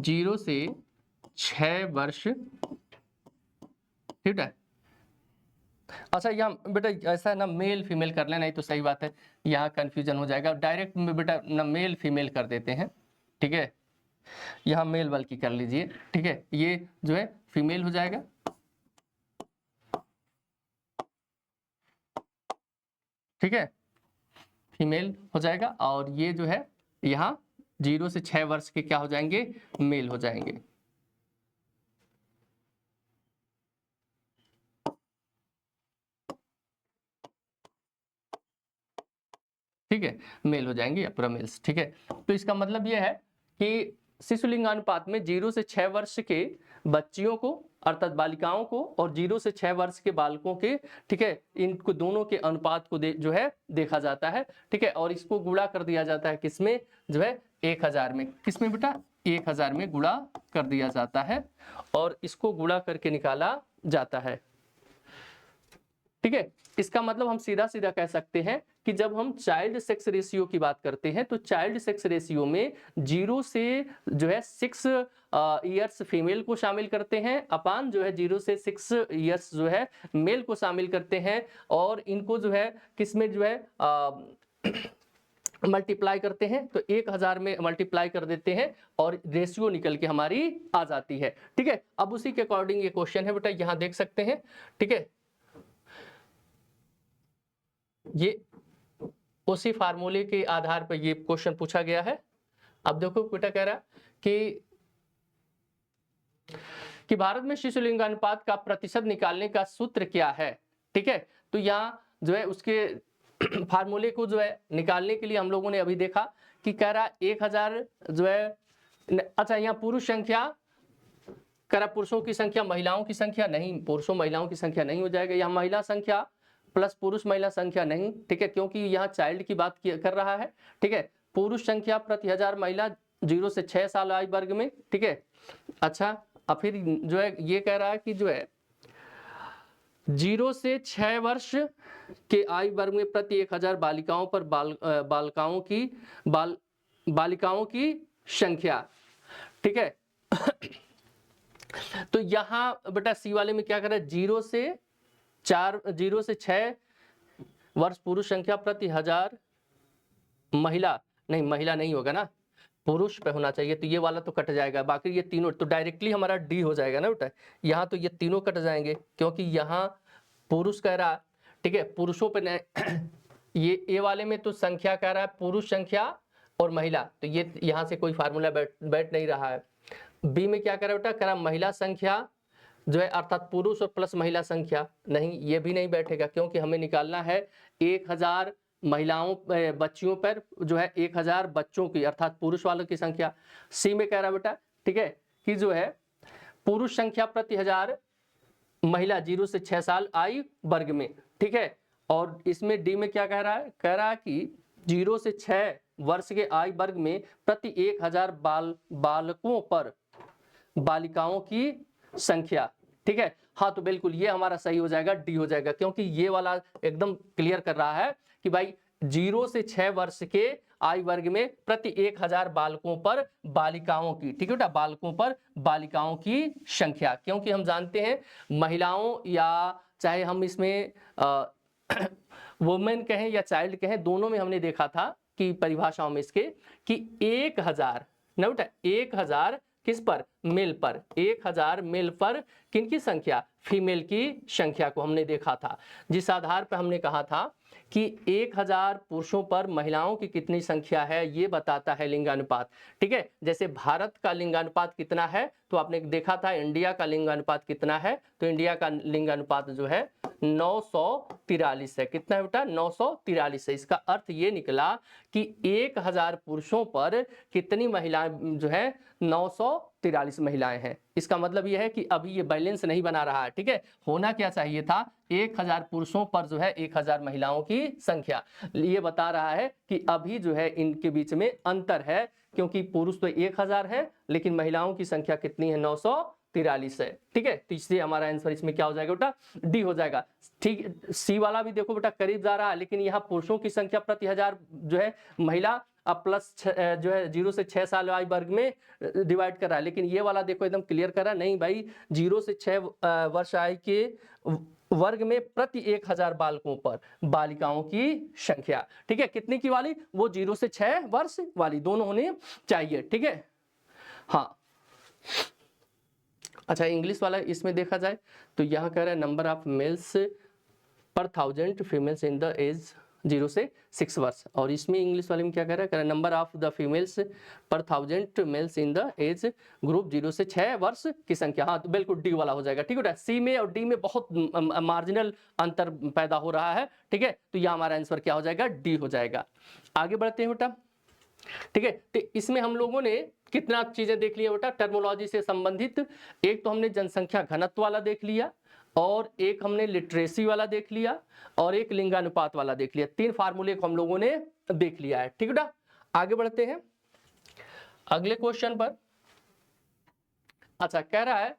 Speaker 1: 0 से 6 वर्ष, ठीक है। अच्छा यहाँ बेटा ऐसा है ना, मेल फीमेल कर लेना, नहीं तो सही बात है, यहाँ कंफ्यूजन हो जाएगा। डायरेक्ट में बेटा ना मेल फीमेल कर देते हैं, ठीक है, यहाँ मेल बल्कि कर लीजिए, ठीक है, ये जो है फीमेल हो जाएगा, ठीक है, फीमेल हो जाएगा। और ये जो है यहाँ 0 से 6 वर्ष के क्या हो जाएंगे, मेल हो जाएंगे, ठीक है, मेल हो जाएंगे या पूरा मेल्स, ठीक है। तो इसका मतलब यह है कि शिशु लिंगानुपात में 0 से 6 वर्ष के बच्चियों को अर्थात बालिकाओं को और 0 से 6 वर्ष के बालकों के, ठीक है, इनको दोनों के अनुपात को जो है देखा जाता है, ठीक है। और इसको गुणा कर दिया जाता है किसमें, जो है 1000 में, किसमें बेटा, 1000 में गुणा कर दिया जाता है और इसको गुणा करके निकाला जाता है, ठीक है। इसका मतलब हम सीधा सीधा कह सकते हैं कि जब हम चाइल्ड सेक्स रेशियो की बात करते हैं तो चाइल्ड सेक्स रेशियो में 0 से जो है 6 ईयर्स फीमेल को शामिल करते हैं, अपान जो है 0 से 6 ईयर्स जो है मेल को शामिल करते हैं, और इनको जो है किसमें जो है मल्टीप्लाई करते हैं, तो 1000 में मल्टीप्लाई कर देते हैं और रेशियो निकल के हमारी आ जाती है, ठीक है। अब उसी के अकॉर्डिंग ये क्वेश्चन है बेटा, यहां देख सकते हैं, ठीक है, ये उसी फार्मूले के आधार पर ये क्वेश्चन पूछा गया है। अब देखो बेटा कह रहा कि भारत में शिशु लिंगानुपात का प्रतिशत निकालने का सूत्र क्या है, ठीक है। तो यहाँ जो है उसके फार्मूले को जो है निकालने के लिए हम लोगों ने अभी देखा कि कह रहा 1000 जो है, अच्छा यहाँ पुरुष संख्या कह रहा, पुरुषों की संख्या महिलाओं की संख्या नहीं, पुरुषों महिलाओं की संख्या नहीं हो जाएगा, यहाँ महिला संख्या प्लस पुरुष महिला संख्या नहीं, ठीक है, क्योंकि यहाँ चाइल्ड की बात कर रहा है, ठीक है। पुरुष संख्या प्रति 1000 महिला 0 से 6 साल आयु वर्ग में, ठीक है। अच्छा अब फिर जो है ये कह रहा है कि जो है 0 से 6 वर्ष के आयु वर्ग में प्रति 1000 बालिकाओं पर बालिकाओं की संख्या, ठीक है। तो यहाँ बेटा सी वाले में क्या कर रहा है, 0 से 6 वर्ष पुरुष संख्या प्रति 1000 महिला, नहीं महिला नहीं होगा ना, पुरुष पे होना चाहिए, तो ये वाला तो कट जाएगा, बाकी ये तीनों तो डायरेक्टली हमारा डी हो जाएगा ना बेटा, यहाँ तो ये तीनों कट जाएंगे क्योंकि यहाँ पुरुष कह रहा, ठीक है, पुरुषों पे ये ए वाले में तो संख्या कह रहा है पुरुष संख्या और महिला, तो ये यहाँ से कोई फार्मूला बैठ नहीं रहा है। बी में क्या कह रहा है बेटा, कह रहा महिला संख्या जो है अर्थात पुरुष और प्लस महिला संख्या, नहीं ये भी नहीं बैठेगा क्योंकि हमें निकालना है 1000 महिलाओं बच्चियों पर जो है 1000 बच्चों की अर्थात पुरुष वालों की संख्या। सी में कह रहा बेटा, ठीक है, कि जो है पुरुष संख्या प्रति 1000 महिला 0 से 6 साल आयु वर्ग में, ठीक है। और इसमें डी में क्या कह रहा है, कह रहा है कि 0 से 6 वर्ष के आयु वर्ग में प्रति 1000 बालकों पर बालिकाओं की संख्या, ठीक है। हाँ तो बिल्कुल ये हमारा सही हो जाएगा, डी हो जाएगा, क्योंकि ये वाला एकदम क्लियर कर रहा है कि भाई 0 से 6 वर्ष के आयु वर्ग में प्रति 1000 बालकों पर बालिकाओं की, ठीक है बेटा, बालकों पर बालिकाओं की संख्या, क्योंकि हम जानते हैं महिलाओं या चाहे हम इसमें वुमेन कहें या चाइल्ड कहें, दोनों में हमने देखा था कि परिभाषाओं में इसके कि 1000 ना बेटा, 1000 किस पर, मेल पर, 1000 मेल पर किनकी संख्या, फीमेल की संख्या को हमने देखा था, जिस आधार पर हमने कहा था कि 1000 पुरुषों पर महिलाओं की कितनी संख्या है ये बताता है लिंगानुपात, ठीक है। जैसे भारत का लिंगानुपात कितना है तो आपने देखा था इंडिया का लिंगानुपात कितना है, तो इंडिया का लिंगानुपात जो है 943 है। कितना है बेटा, 943 है। इसका अर्थ ये निकला कि 1000 पुरुषों पर कितनी महिलाएं जो है, 943 महिलाएं हैं। इसका मतलब यह है कि अभी ये बैलेंस नहीं बना रहा है, ठीक है। होना क्या चाहिए था, 1000 पुरुषों पर जो है 1000 महिलाओं की संख्या, ये बता रहा है कि अभी जो है इनके बीच में अंतर है, क्योंकि पुरुष तो 1000 है लेकिन महिलाओं की संख्या कितनी है, 943 है, ठीक है। तो इसलिए हमारा आंसर इसमें क्या हो जाएगा बेटा, डी हो जाएगा, ठीक। सी वाला भी देखो बेटा करीब जा रहा है, लेकिन यहाँ पुरुषों की संख्या प्रति 1000 जो है महिला अब प्लस जो है 0 से 6 साल आयु वर्ग में डिवाइड कर रहा है, लेकिन ये वाला देखो एकदम क्लियर कर रहा है, नहीं भाई 0 से 6 वर्ष आयु के वर्ग में प्रति 1000 बालकों पर बालिकाओं की संख्या, ठीक है। कितनी की वाली, वो 0 से 6 वर्ष वाली, दोनों होने चाहिए, ठीक है। हाँ अच्छा, इंग्लिश वाला इसमें देखा जाए तो यहाँ कह रहा है नंबर ऑफ मेल्स पर 1000 फीमेल्स इन द एज 0 से 6 वर्ष, और इसमें इंग्लिश वाले में क्या कह रहा है, नंबर ऑफ द फीमेल्स पर 1000 males in the age group 0 से 6 वर्ष की संख्या। हाँ तो बिल्कुल डी वाला हो जाएगा, ठीक है। सी में और डी में बहुत मार्जिनल अंतर पैदा हो रहा है, ठीक है, तो यह हमारा आंसर क्या हो जाएगा, डी हो जाएगा। आगे बढ़ते हैं बेटा, ठीक है। तो इसमें हम लोगों ने कितना चीजें देख लिया बेटा टर्मोलॉजी से संबंधित, एक तो हमने जनसंख्या घनत्व वाला देख लिया, और एक हमने लिटरेसी वाला देख लिया, और एक लिंगानुपात वाला देख लिया। 3 फार्मूले को हम लोगों ने देख लिया है, ठीक है बेटा। आगे बढ़ते हैं अगले क्वेश्चन पर। अच्छा कह रहा है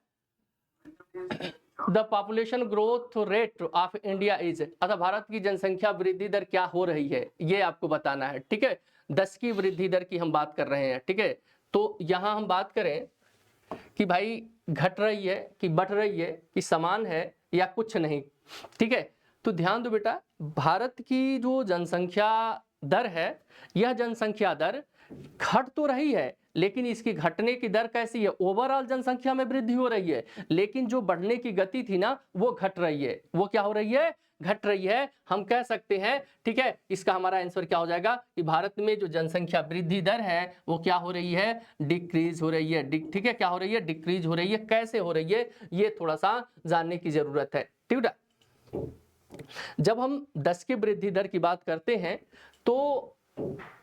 Speaker 1: the population growth rate of India is, अच्छा भारत की जनसंख्या वृद्धि दर क्या हो रही है ये आपको बताना है, ठीक है। 10 की वृद्धि दर की हम बात कर रहे हैं, ठीक है। तो यहां हम बात करें कि भाई घट रही है कि बढ़ रही है कि समान है या कुछ नहीं, ठीक है। तो ध्यान दो बेटा, भारत की जो जनसंख्या दर है, यह जनसंख्या दर घट तो रही है, लेकिन इसकी घटने की दर कैसी है, ओवरऑल जनसंख्या में वृद्धि हो रही है, लेकिन जो बढ़ने की गति थी ना वो घट रही है। वो क्या हो रही है, घट रही है, हम कह सकते हैं, ठीक है। इसका हमारा आंसर क्या हो जाएगा कि भारत में जो जनसंख्या वृद्धि दर है वो क्या हो रही है, डिक्रीज हो रही है, ठीक है। क्या हो रही है, डिक्रीज हो रही है। कैसे हो रही है ये थोड़ा सा जानने की जरूरत है, ठीक है। जब हम 10 की वृद्धि दर की बात करते हैं तो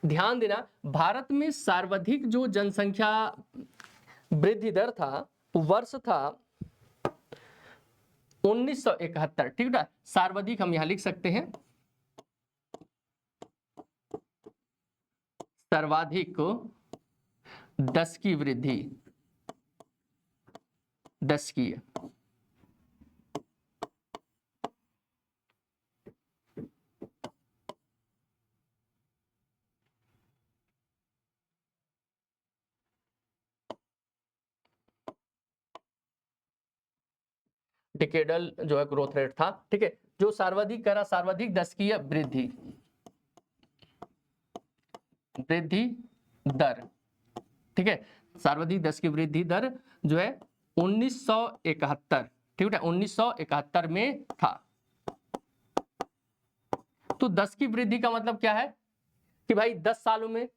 Speaker 1: ध्यान देना, भारत में सर्वाधिक जो जनसंख्या वृद्धि दर था वर्ष था 1971, ठीक है। सर्वाधिक हम यहां लिख सकते हैं, सर्वाधिक 10 की वृद्धि, 10 की, डिकेडल जो है ग्रोथ रेट था, ठीक है। जो सर्वाधिक करा, सर्वाधिक 10 की वृद्धि, वृद्धि दर, ठीक है। सर्वाधिक 10 की वृद्धि दर जो है 1971, ठीक है, 1971 में था। तो 10 की वृद्धि का मतलब क्या है कि भाई 10 सालों में,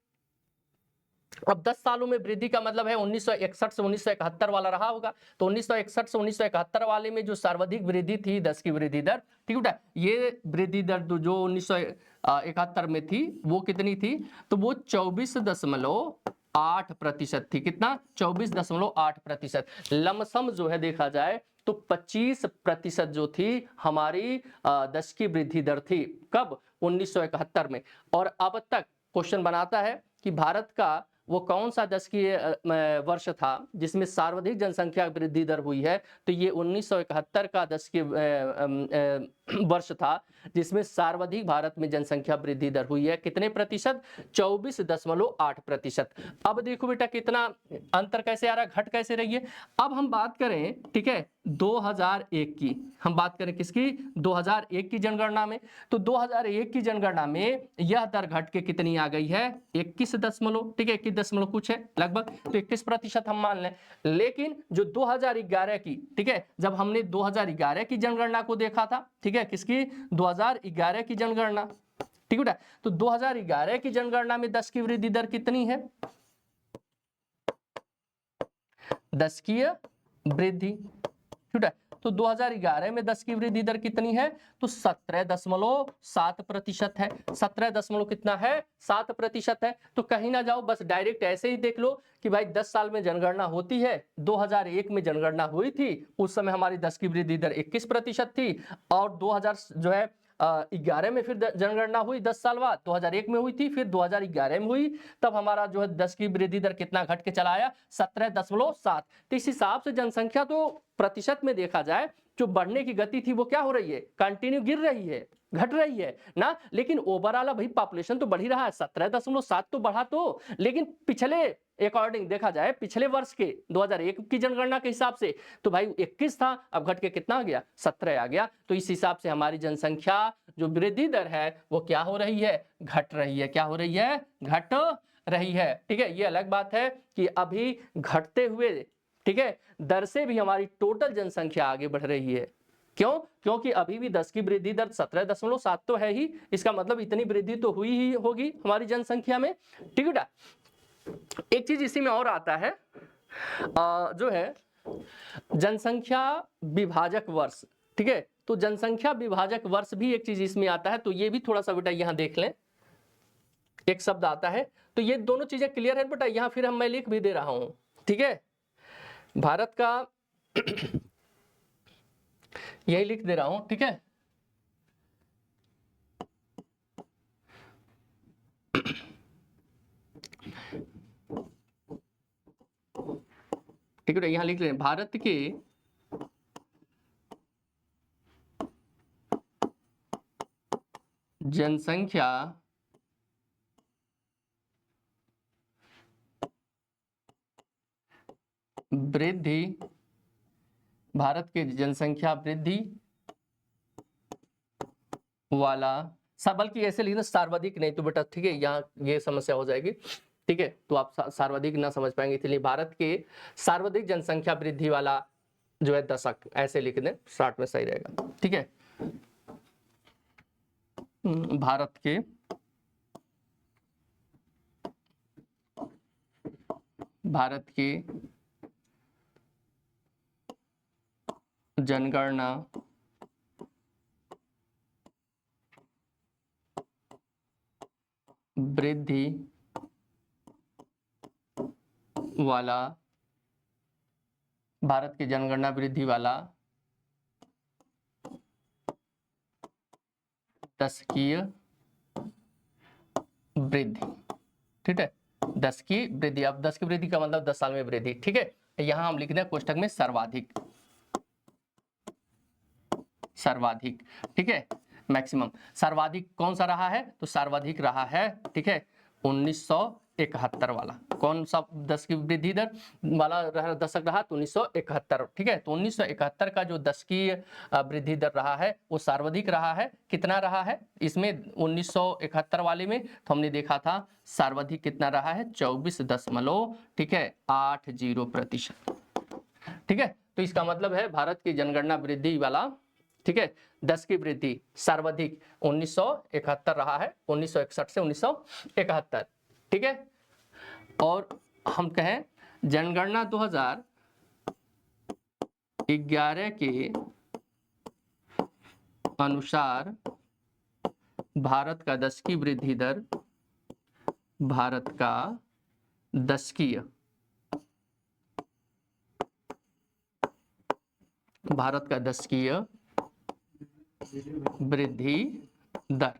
Speaker 1: अब 10 सालों में वृद्धि का मतलब है 1961 से 1971 वाला रहा होगा, तो 1961 से 1971 वाले में जो सर्वाधिक वृद्धि थी 10 की वृद्धि दर, ठीक है। ये वृद्धि दर जो 1971 में थी वो कितनी थी, तो वो 24.8% थी। कितना, 24.8%। लमसम जो है देखा जाए तो 25% जो थी हमारी 10 की वृद्धि दर थी, कब, 1971 में। और अब तक क्वेश्चन बनाता है कि भारत का वो कौन सा 10 की वर्ष था जिसमें सर्वाधिक जनसंख्या वृद्धि दर हुई है? तो ये 1971 का 10 की वर्ष था जिसमें सर्वाधिक भारत में जनसंख्या वृद्धि दर हुई है। कितने प्रतिशत? 24.8%। अब देखो बेटा कितना अंतर कैसे आ रहा है, घट कैसे रही है। अब हम बात करें, ठीक है, 2001 की, हम बात करें किसकी? 2001 की जनगणना में। तो 2001 की जनगणना में यह दर घट के कितनी आ गई है? 21 दशमलव, ठीक है, 21 दशमलव कुछ है लगभग, तो 21% हम मान लें। लेकिन जो 2011 की, ठीक है, जब हमने 2011 की जनगणना को देखा था, ठीक है, किसकी? 2011 की जनगणना, ठीक है बेटा। तो 2011 की जनगणना में 10 की वृद्धि दर कितनी है? 10 की वृद्धि, ठीक है। तो 2011 में 10 की वृद्धि दर कितनी है? तो 17.7% है। 17 दशमलव कितना है? 7% है। तो कहीं ना जाओ, बस डायरेक्ट ऐसे ही देख लो कि भाई 10 साल में जनगणना होती है। 2001 में जनगणना हुई थी, उस समय हमारी 10 की वृद्धि दर 21% थी, और 2011 में फिर जनगणना हुई 10 साल बाद, 2001 में हुई थी, फिर 2011 में हुई, तब हमारा जो है 10 की वृद्धि दर कितना घट के चला आया? 17.7। तो इस हिसाब से जनसंख्या तो प्रतिशत में देखा जाए जो बढ़ने की गति थी वो क्या हो रही है? कंटिन्यू गिर रही है, घट रही है ना। लेकिन ओवरऑल भाई पॉपुलेशन तो बढ़ ही रहा है, 17.7 तो बढ़ा, तो लेकिन पिछले अकॉर्डिंग देखा जाए, पिछले वर्ष के 2001 की जनगणना के हिसाब से तो भाई 21 था, अब घट के कितना आ गया? 17 आ गया। तो इस हिसाब से हमारी जनसंख्या जो वृद्धि दर है वो क्या हो रही है? घट रही है। क्या हो रही है? घट रही है, ठीक है। ये अलग बात है कि अभी घटते हुए, ठीक है, दर से भी हमारी टोटल जनसंख्या आगे बढ़ रही है। क्यों? क्योंकि अभी भी 10 की वृद्धि दर 17.7 तो है ही, इसका मतलब इतनी वृद्धि तो हुई ही होगी हमारी जनसंख्या में, ठीक है। एक चीज इसी में और आता है, जो है जनसंख्या विभाजक वर्ष, ठीक है। तो जनसंख्या विभाजक वर्ष भी एक चीज इसमें आता है, तो ये भी थोड़ा सा बेटा यहां देख लें, एक शब्द आता है। तो ये दोनों चीजें क्लियर है बेटा, यहां फिर मैं लिख भी दे रहा हूं, ठीक है। भारत का यही लिख दे रहा हूं, ठीक है। ठीक है, यहां लिख रहे हैं भारत के जनसंख्या वृद्धि, भारत के जनसंख्या वृद्धि वाला, बल्कि ऐसे लिखना सर्वाधिक नहीं तो बेटा, ठीक है, यहाँ ये समस्या हो जाएगी, ठीक है। तो आप सर्वाधिक ना समझ पाएंगे, इसलिए भारत के सर्वाधिक जनसंख्या वृद्धि वाला जो है दशक, ऐसे लिख दें, स्टार्ट में सही रहेगा, ठीक है। भारत के जनगणना वृद्धि वाला, भारत की जनगणना वृद्धि वाला दशकीय वृद्धि, ठीक है, 10 की वृद्धि। अब 10 की वृद्धि का मतलब 10 साल में वृद्धि, ठीक है। यहां हम लिख दें कोष्ठक में सर्वाधिक, सर्वाधिक, ठीक है, मैक्सिमम। सर्वाधिक कौन सा रहा है? तो सर्वाधिक रहा है, ठीक है, 1971 वाला। कौन सा 10 की वृद्धि दर वाला दशक रहा? तो 1971, ठीक है। तो 1971 का जो 10 की वृद्धि दर रहा है वो सर्वाधिक रहा है। कितना रहा है इसमें 1971 वाले में? तो हमने देखा था सर्वाधिक कितना रहा है? 24 दशमलव, ठीक है, 80%, ठीक है। तो इसका मतलब है भारत की जनगणना वृद्धि वाला, ठीक है, 10 की वृद्धि सर्वाधिक 1971 रहा है, 1961 से 1971, ठीक है। और हम कहें जनगणना 2011 के अनुसार भारत का 10 की वृद्धि दर, भारत का 10 की वृद्धि दर,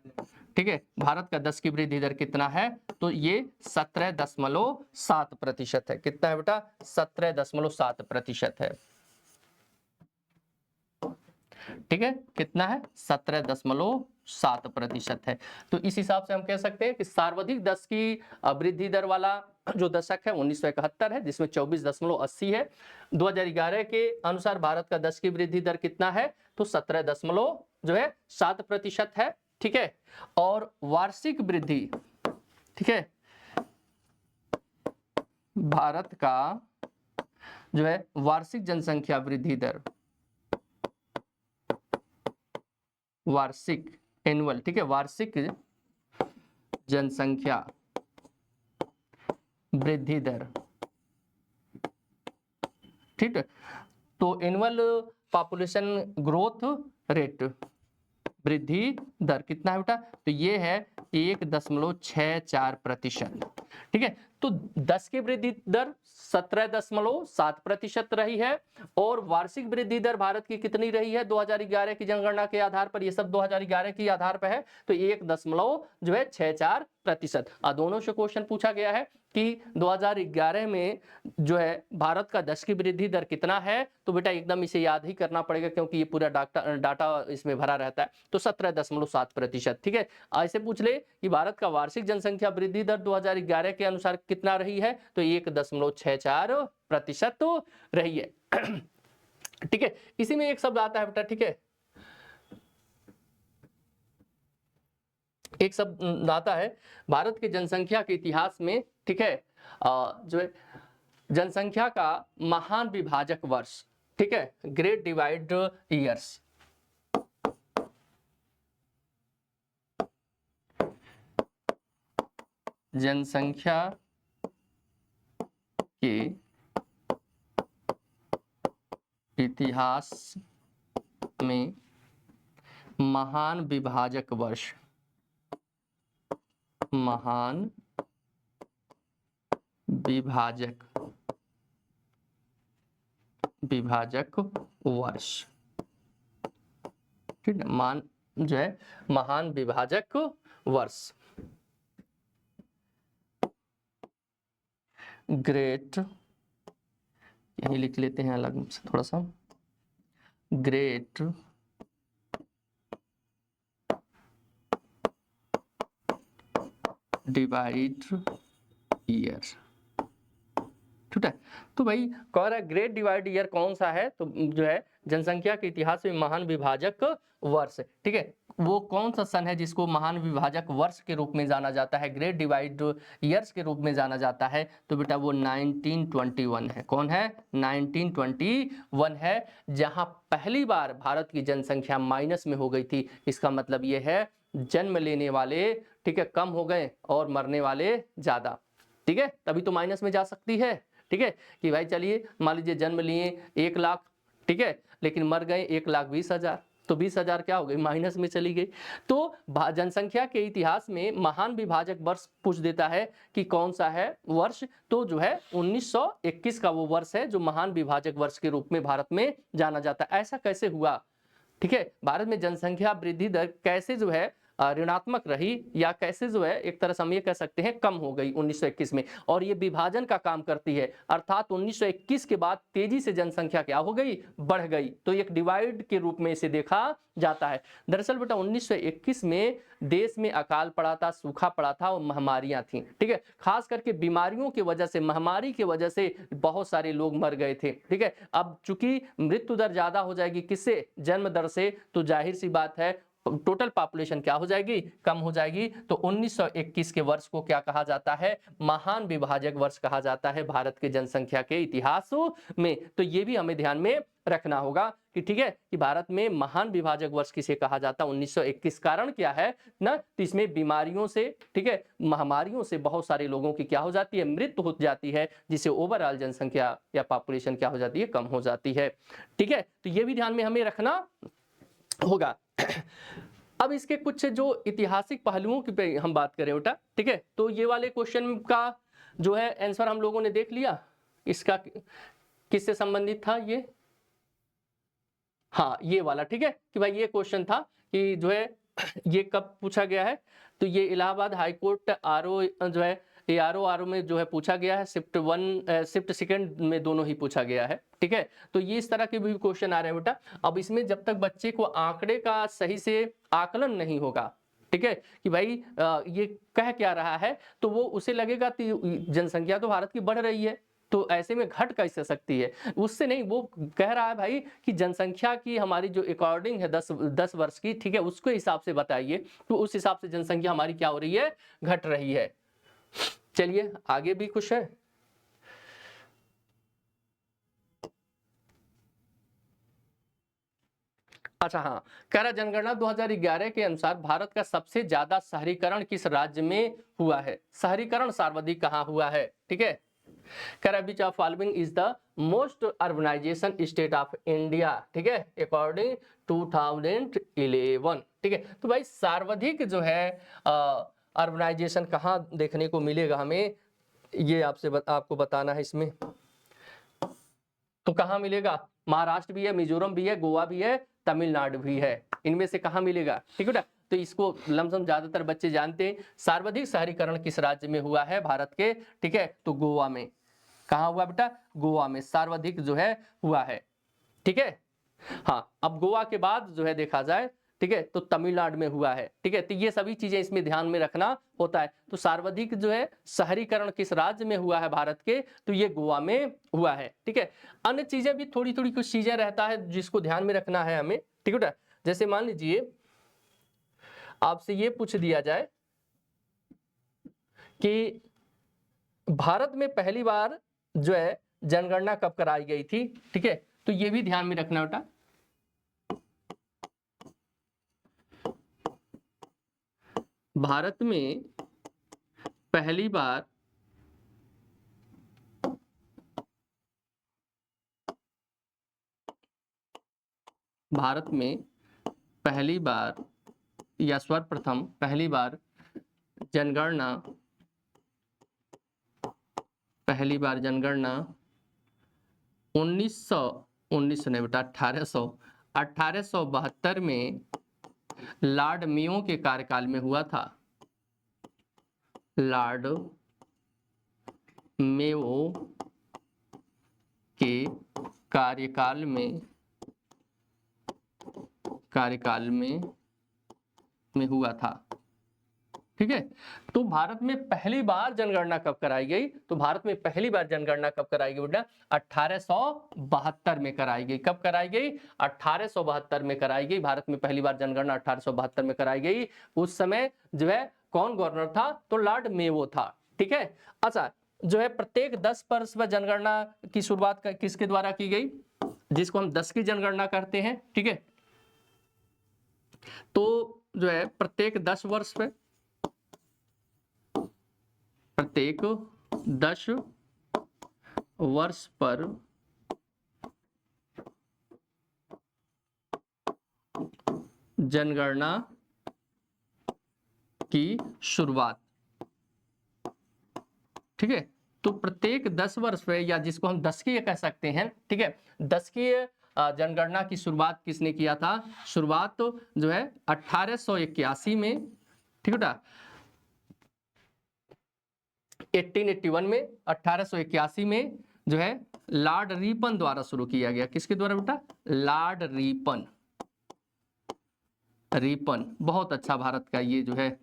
Speaker 1: ठीक है। भारत का 10 की वृद्धि दर कितना है? तो ये 17.7% है। कितना है बेटा? 17.7% है। ठीक है, कितना है? 17.7% है। तो इस हिसाब से हम कह सकते हैं कि सर्वाधिक 10 की वृद्धि दर वाला जो दशक है 1971 है, जिसमें 24.80 है। 2011 के अनुसार भारत का 10 की वृद्धि दर कितना है? तो 17.7% है। ठीक है, और वार्षिक वृद्धि, ठीक है, भारत का जो है वार्षिक जनसंख्या वृद्धि दर, वार्षिक एनुअल, ठीक है, वार्षिक जनसंख्या वृद्धि दर, ठीक है, तो एनुअल पॉपुलेशन ग्रोथ रेट, वृद्धि दर कितना है बेटा? तो ये है 1.64%। ठीक है, तो 10 की वृद्धि दर 17.7% रही है, और वार्षिक वृद्धि दर भारत की कितनी रही है 2011 की जनगणना के आधार पर? ये सब 2011 के आधार पर है, तो 1.64%। दोनों से क्वेश्चन पूछा गया है कि 2011 में जो है भारत का 10 की वृद्धि दर कितना है, तो बेटा एकदम इसे याद ही करना पड़ेगा क्योंकि ये पूरा डाटा इसमें भरा रहता है। तो 17.7%। ठीक है, ऐसे पूछ ले कि भारत का वार्षिक जनसंख्या वृद्धि दर 2011 के अनुसार कितना रही है, तो 1.64% तो रही है। ठीक है, इसी में एक शब्द आता है बेटा, ठीक है, एक शब्द आता है भारत के जनसंख्या के इतिहास में, ठीक है, जो है जनसंख्या का महान विभाजक वर्ष, ठीक है, ग्रेट डिवाइड ईयर्स। जनसंख्या के इतिहास में महान विभाजक वर्ष, महान विभाजक वर्ष, ठीक है, मान जो है महान विभाजक वर्ष, ग्रेट, यही लिख लेते हैं अलग से थोड़ा सा, ग्रेट डिवाइड ईयर। ठीक है, तो भाई कह रहा है ग्रेट डिवाइड ईयर कौन सा है, तो जो है जनसंख्या के इतिहास में महान विभाजक वर्ष। ठीक है, वो कौन सा सन है जिसको महान विभाजक वर्ष के रूप में जाना जाता है, ग्रेट डिवाइड ईयर्स के रूप में जाना जाता है? तो बेटा वो 1921 है। कौन है? 1921 है, जहां पहली बार भारत की जनसंख्या माइनस में हो गई थी। इसका मतलब ये है जन्म लेने वाले, ठीक है, कम हो गए और मरने वाले ज्यादा। ठीक है, तभी तो माइनस में जा सकती है। ठीक है, कि भाई चलिए मान लीजिए जन्म लिए 1 लाख, ठीक है, लेकिन मर गए 1,20,000, तो 20,000 क्या हो गई? माइनस में चली गई। तो जनसंख्या के इतिहास में महान विभाजक वर्ष पूछ देता है कि कौन सा है वर्ष, तो जो है 1921 का वो वर्ष है जो महान विभाजक वर्ष के रूप में भारत में जाना जाता है। ऐसा कैसे हुआ? ठीक है, भारत में जनसंख्या वृद्धि दर कैसे जो है ऋणात्मक रही, या कैसे जो है एक तरह से हम ये कह सकते हैं कम हो गई 1921 में, और ये विभाजन का काम करती है। अर्थात 1921 के बाद तेजी से जनसंख्या क्या हो गई? बढ़ गई। तो एक डिवाइड के रूप में इसे देखा जाता है। दरअसल बेटा 1921 में देश में अकाल पड़ा था, सूखा पड़ा था और महामारियां थी। ठीक है, खास करके बीमारियों की वजह से, महामारी की वजह से बहुत सारे लोग मर गए थे। ठीक है, अब चूंकि मृत्यु दर ज्यादा हो जाएगी, किससे? जन्म दर से, तो जाहिर सी बात है टोटल पॉपुलेशन क्या हो जाएगी? कम हो जाएगी। तो 1921 के वर्ष को क्या कहा जाता है? महान विभाजक वर्ष कहा जाता है भारत के जनसंख्या के इतिहास में। तो ये भी हमें ध्यान में रखना होगा कि ठीक है, कि भारत में महान विभाजक वर्ष किसे कहा जाता है? 1921। कारण क्या है ना, तो इसमें बीमारियों से, ठीक है, महामारियों से बहुत सारे लोगों की क्या हो जाती है? मृत्यु हो जाती है, जिससे ओवरऑल जनसंख्या या पॉपुलेशन क्या हो जाती है? कम हो जाती है। ठीक है, तो ये भी ध्यान में हमें रखना होगा। अब इसके कुछ जो ऐतिहासिक पहलुओं की पे हम बात करें बेटा, ठीक है, तो ये वाले क्वेश्चन का जो है आंसर हम लोगों ने देख लिया। इसका किससे संबंधित था ये? हाँ, ये वाला। ठीक है, कि भाई ये क्वेश्चन था कि जो है ये कब पूछा गया है? तो ये इलाहाबाद हाई कोर्ट आरओ जो है, ये आरओ में जो है पूछा गया है। शिफ्ट सेकंड में दोनों ही पूछा गया है, ठीक है। तो ये इस तरह के भी क्वेश्चन आ रहे हैं बेटा। अब इसमें जब तक बच्चे को आंकड़े का सही से आकलन नहीं होगा, ठीक है, कि भाई ये कह क्या रहा है, तो वो उसे लगेगा कि जनसंख्या तो भारत की बढ़ रही है, तो ऐसे में घट कैसे सकती है। उससे नहीं, वो कह रहा है भाई कि जनसंख्या की हमारी जो अकॉर्डिंग है 10 वर्ष की, ठीक है, उसके हिसाब से बताइए। तो उस हिसाब से जनसंख्या हमारी क्या हो रही है, घट रही है। चलिए आगे भी कुछ है। अच्छा हाँ, कह रहा जनगणना 2011 के अनुसार भारत का सबसे ज्यादा शहरीकरण किस राज्य में हुआ है। शहरीकरण सर्वाधिक कहाँ हुआ है, ठीक है। कह रहा which of following is the most urbanisation state of India, ठीक है, अकॉर्डिंग 2011, ठीक है। तो भाई सर्वाधिक जो है अर्बनाइजेशन कहाँ देखने को मिलेगा हमें, ये आपको बताना है इसमें। तो कहाँ मिलेगा? महाराष्ट्र भी है, मिजोरम भी है, गोवा भी है, तमिलनाडु भी है, इनमें से कहाँ मिलेगा, ठीक है बेटा। तो इसको लमसम ज्यादातर बच्चे जानते हैं। सर्वाधिक शहरीकरण किस राज्य में हुआ है भारत के, ठीक है, तो गोवा में। कहाँ हुआ बेटा? गोवा में सर्वाधिक जो है हुआ है, ठीक है। हाँ, अब गोवा के बाद जो है देखा जाए, ठीक है, तो तमिलनाडु में हुआ है, ठीक है। तो ये सभी चीजें इसमें ध्यान में रखना होता है। तो सर्वाधिक जो है शहरीकरण किस राज्य में हुआ है भारत के, तो ये गोवा में हुआ है, ठीक है। अन्य चीजें भी थोड़ी थोड़ी कुछ चीजें रहता है जिसको ध्यान में रखना है हमें, ठीक है। जैसे मान लीजिए आपसे ये पूछ दिया जाए कि भारत में पहली बार जो है जनगणना कब कराई गई थी, ठीक है, तो ये भी ध्यान में रखना बेटा। भारत में पहली बार या सर्वप्रथम पहली बार जनगणना 1919 नहीं बेटा 1872 में लॉर्ड मेयो के कार्यकाल में हुआ था। लॉर्ड मेयो के कार्यकाल में हुआ था, ठीक है। तो भारत में पहली बार जनगणना कब कराई गई, तो भारत में पहली बार जनगणना कब कराई गई बेटा? 1872 में कराई गई। कब कराई गई? 1872 में कराई गई। भारत में पहली बार जनगणना 1872 में कराई गई। उस समय जो है कौन गवर्नर था? तो लॉर्ड मेयो था, ठीक है। अच्छा, जो है प्रत्येक 10 वर्ष में जनगणना की शुरुआत किसके द्वारा की गई, जिसको हम 10 की जनगणना करते हैं, ठीक है। तो जो है प्रत्येक 10 वर्ष पे, प्रत्येक 10 वर्ष पर जनगणना की शुरुआत, ठीक है। तो प्रत्येक 10 वर्ष पे, या जिसको हम 10 की कह सकते हैं, ठीक है, 10 की जनगणना की शुरुआत किसने किया था? शुरुआत तो जो है 1881 में, ठीक है, 1881 में, 1881 में जो है लॉर्ड रिपन द्वारा शुरू किया गया। किसके द्वारा बेटा? लॉर्ड रिपन बहुत अच्छा भारत का ये जो है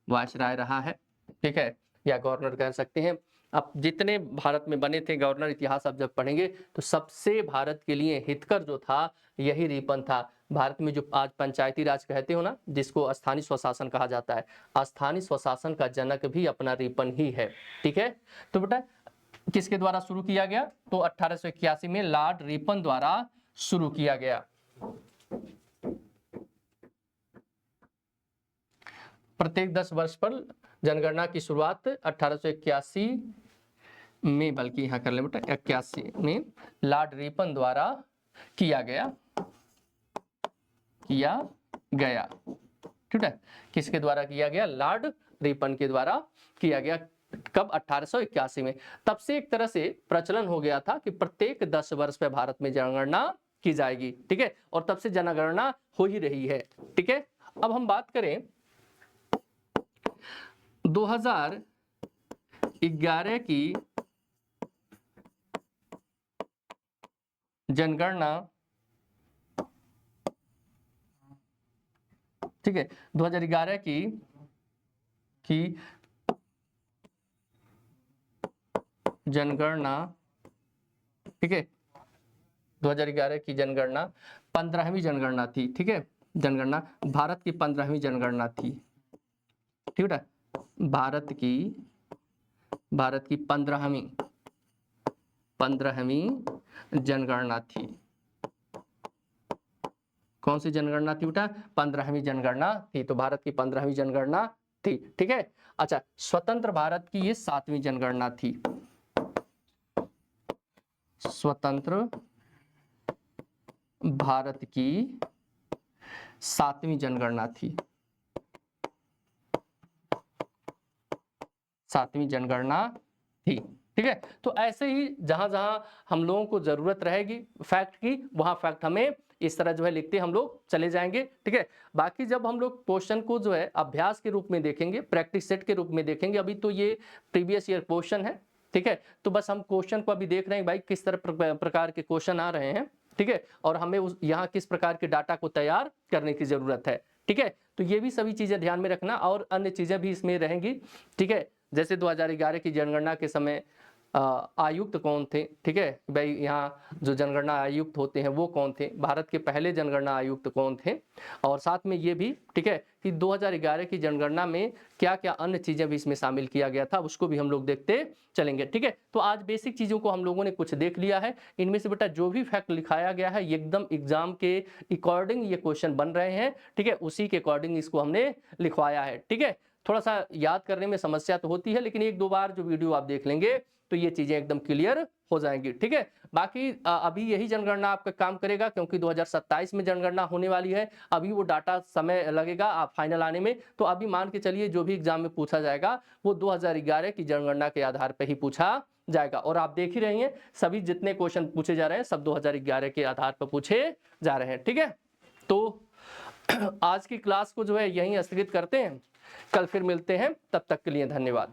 Speaker 1: वायसराय रहा है, ठीक है, या गवर्नर कह सकते हैं। अब जितने भारत में बने थे गवर्नर, इतिहास आप जब पढ़ेंगे तो सबसे भारत के लिए हितकर जो था यही रिपन था। भारत में जो आज पंचायती राज कहते हो ना, जिसको स्थानीय स्वशासन कहा जाता है, स्थानीय स्वशासन का जनक भी अपना रिपन ही है, ठीक है। तो बेटा किसके द्वारा शुरू किया गया? तो 1881 में लॉर्ड रिपन द्वारा शुरू किया गया। प्रत्येक 10 वर्ष पर जनगणना की शुरुआत 1881 में, बल्कि यहां कर ले बेटा 81 में लॉर्ड रिपन द्वारा किया गया, ठीक है। किसके द्वारा किया गया? लॉर्ड रिपन के द्वारा किया गया। कब? 1881 में। तब से एक तरह से प्रचलन हो गया था कि प्रत्येक 10 वर्ष पे भारत में जनगणना की जाएगी, ठीक है, और तब से जनगणना हो ही रही है, ठीक है। अब हम बात करें 2011 की जनगणना, ठीक है, 2011 की जनगणना, ठीक है, 2011 की जनगणना 15वीं जनगणना थी, ठीक है, जनगणना भारत की 15वीं जनगणना थी, ठीक है, भारत की 15वीं जनगणना थी। कौन सी जनगणना थी बेटा? 15वीं जनगणना थी, तो भारत की 15वीं जनगणना थी, ठीक है। अच्छा, स्वतंत्र भारत की ये 7वीं जनगणना थी, स्वतंत्र भारत की 7वीं जनगणना थी, 7वीं जनगणना थी, ठीक है। तो ऐसे ही जहां जहां हम लोगों को जरूरत रहेगी फैक्ट की, वहां फैक्ट हमें इस तरह जो है लिखते हम लोग चले जाएंगे, ठीक है। बाकी जब हम लोग क्वेश्चन को जो है अभ्यास के रूप में देखेंगे, प्रैक्टिस सेट के रूप में देखेंगे, अभी तो ये प्रीवियस ईयर क्वेश्चन है, ठीक है, तो बस हम क्वेश्चन को अभी देख रहे हैं भाई किस तरह प्रकार के क्वेश्चन आ रहे हैं, ठीक है, और हमें यहाँ किस प्रकार के डाटा को तैयार करने की जरूरत है, ठीक है। तो ये भी सभी चीजें ध्यान में रखना, और अन्य चीजें भी इसमें रहेंगी, ठीक है। जैसे 2011 की जनगणना के समय आयुक्त कौन थे, ठीक है भाई, यहाँ जो जनगणना आयुक्त होते हैं वो कौन थे, भारत के पहले जनगणना आयुक्त कौन थे, और साथ में ये भी, ठीक है, कि 2011 की जनगणना में क्या क्या अन्य चीजें भी इसमें शामिल किया गया था, उसको भी हम लोग देखते चलेंगे, ठीक है। तो आज बेसिक चीजों को हम लोगों ने कुछ देख लिया है। इनमें से बेटा जो भी फैक्ट लिखाया गया है एकदम एग्जाम के अकॉर्डिंग ये क्वेश्चन बन रहे हैं, ठीक है, उसी के अकॉर्डिंग इसको हमने लिखवाया है, ठीक है। थोड़ा सा याद करने में समस्या तो होती है, लेकिन एक दो बार जो वीडियो आप देख लेंगे तो ये चीजें एकदम क्लियर हो जाएंगी, ठीक है। बाकी अभी यही जनगणना आपका काम करेगा, क्योंकि 2027 में जनगणना होने वाली है, अभी वो डाटा समय लगेगा आप फाइनल आने में, तो अभी मान के चलिए जो भी एग्जाम में पूछा जाएगा वो 2011 की जनगणना के आधार पर ही पूछा जाएगा। और आप देख ही रहे हैं सभी जितने क्वेश्चन पूछे जा रहे हैं सब 2011 के आधार पर पूछे जा रहे हैं, ठीक है। तो आज की क्लास को जो है यहीं स्थगित करते हैं, कल फिर मिलते हैं, तब तक के लिए धन्यवाद।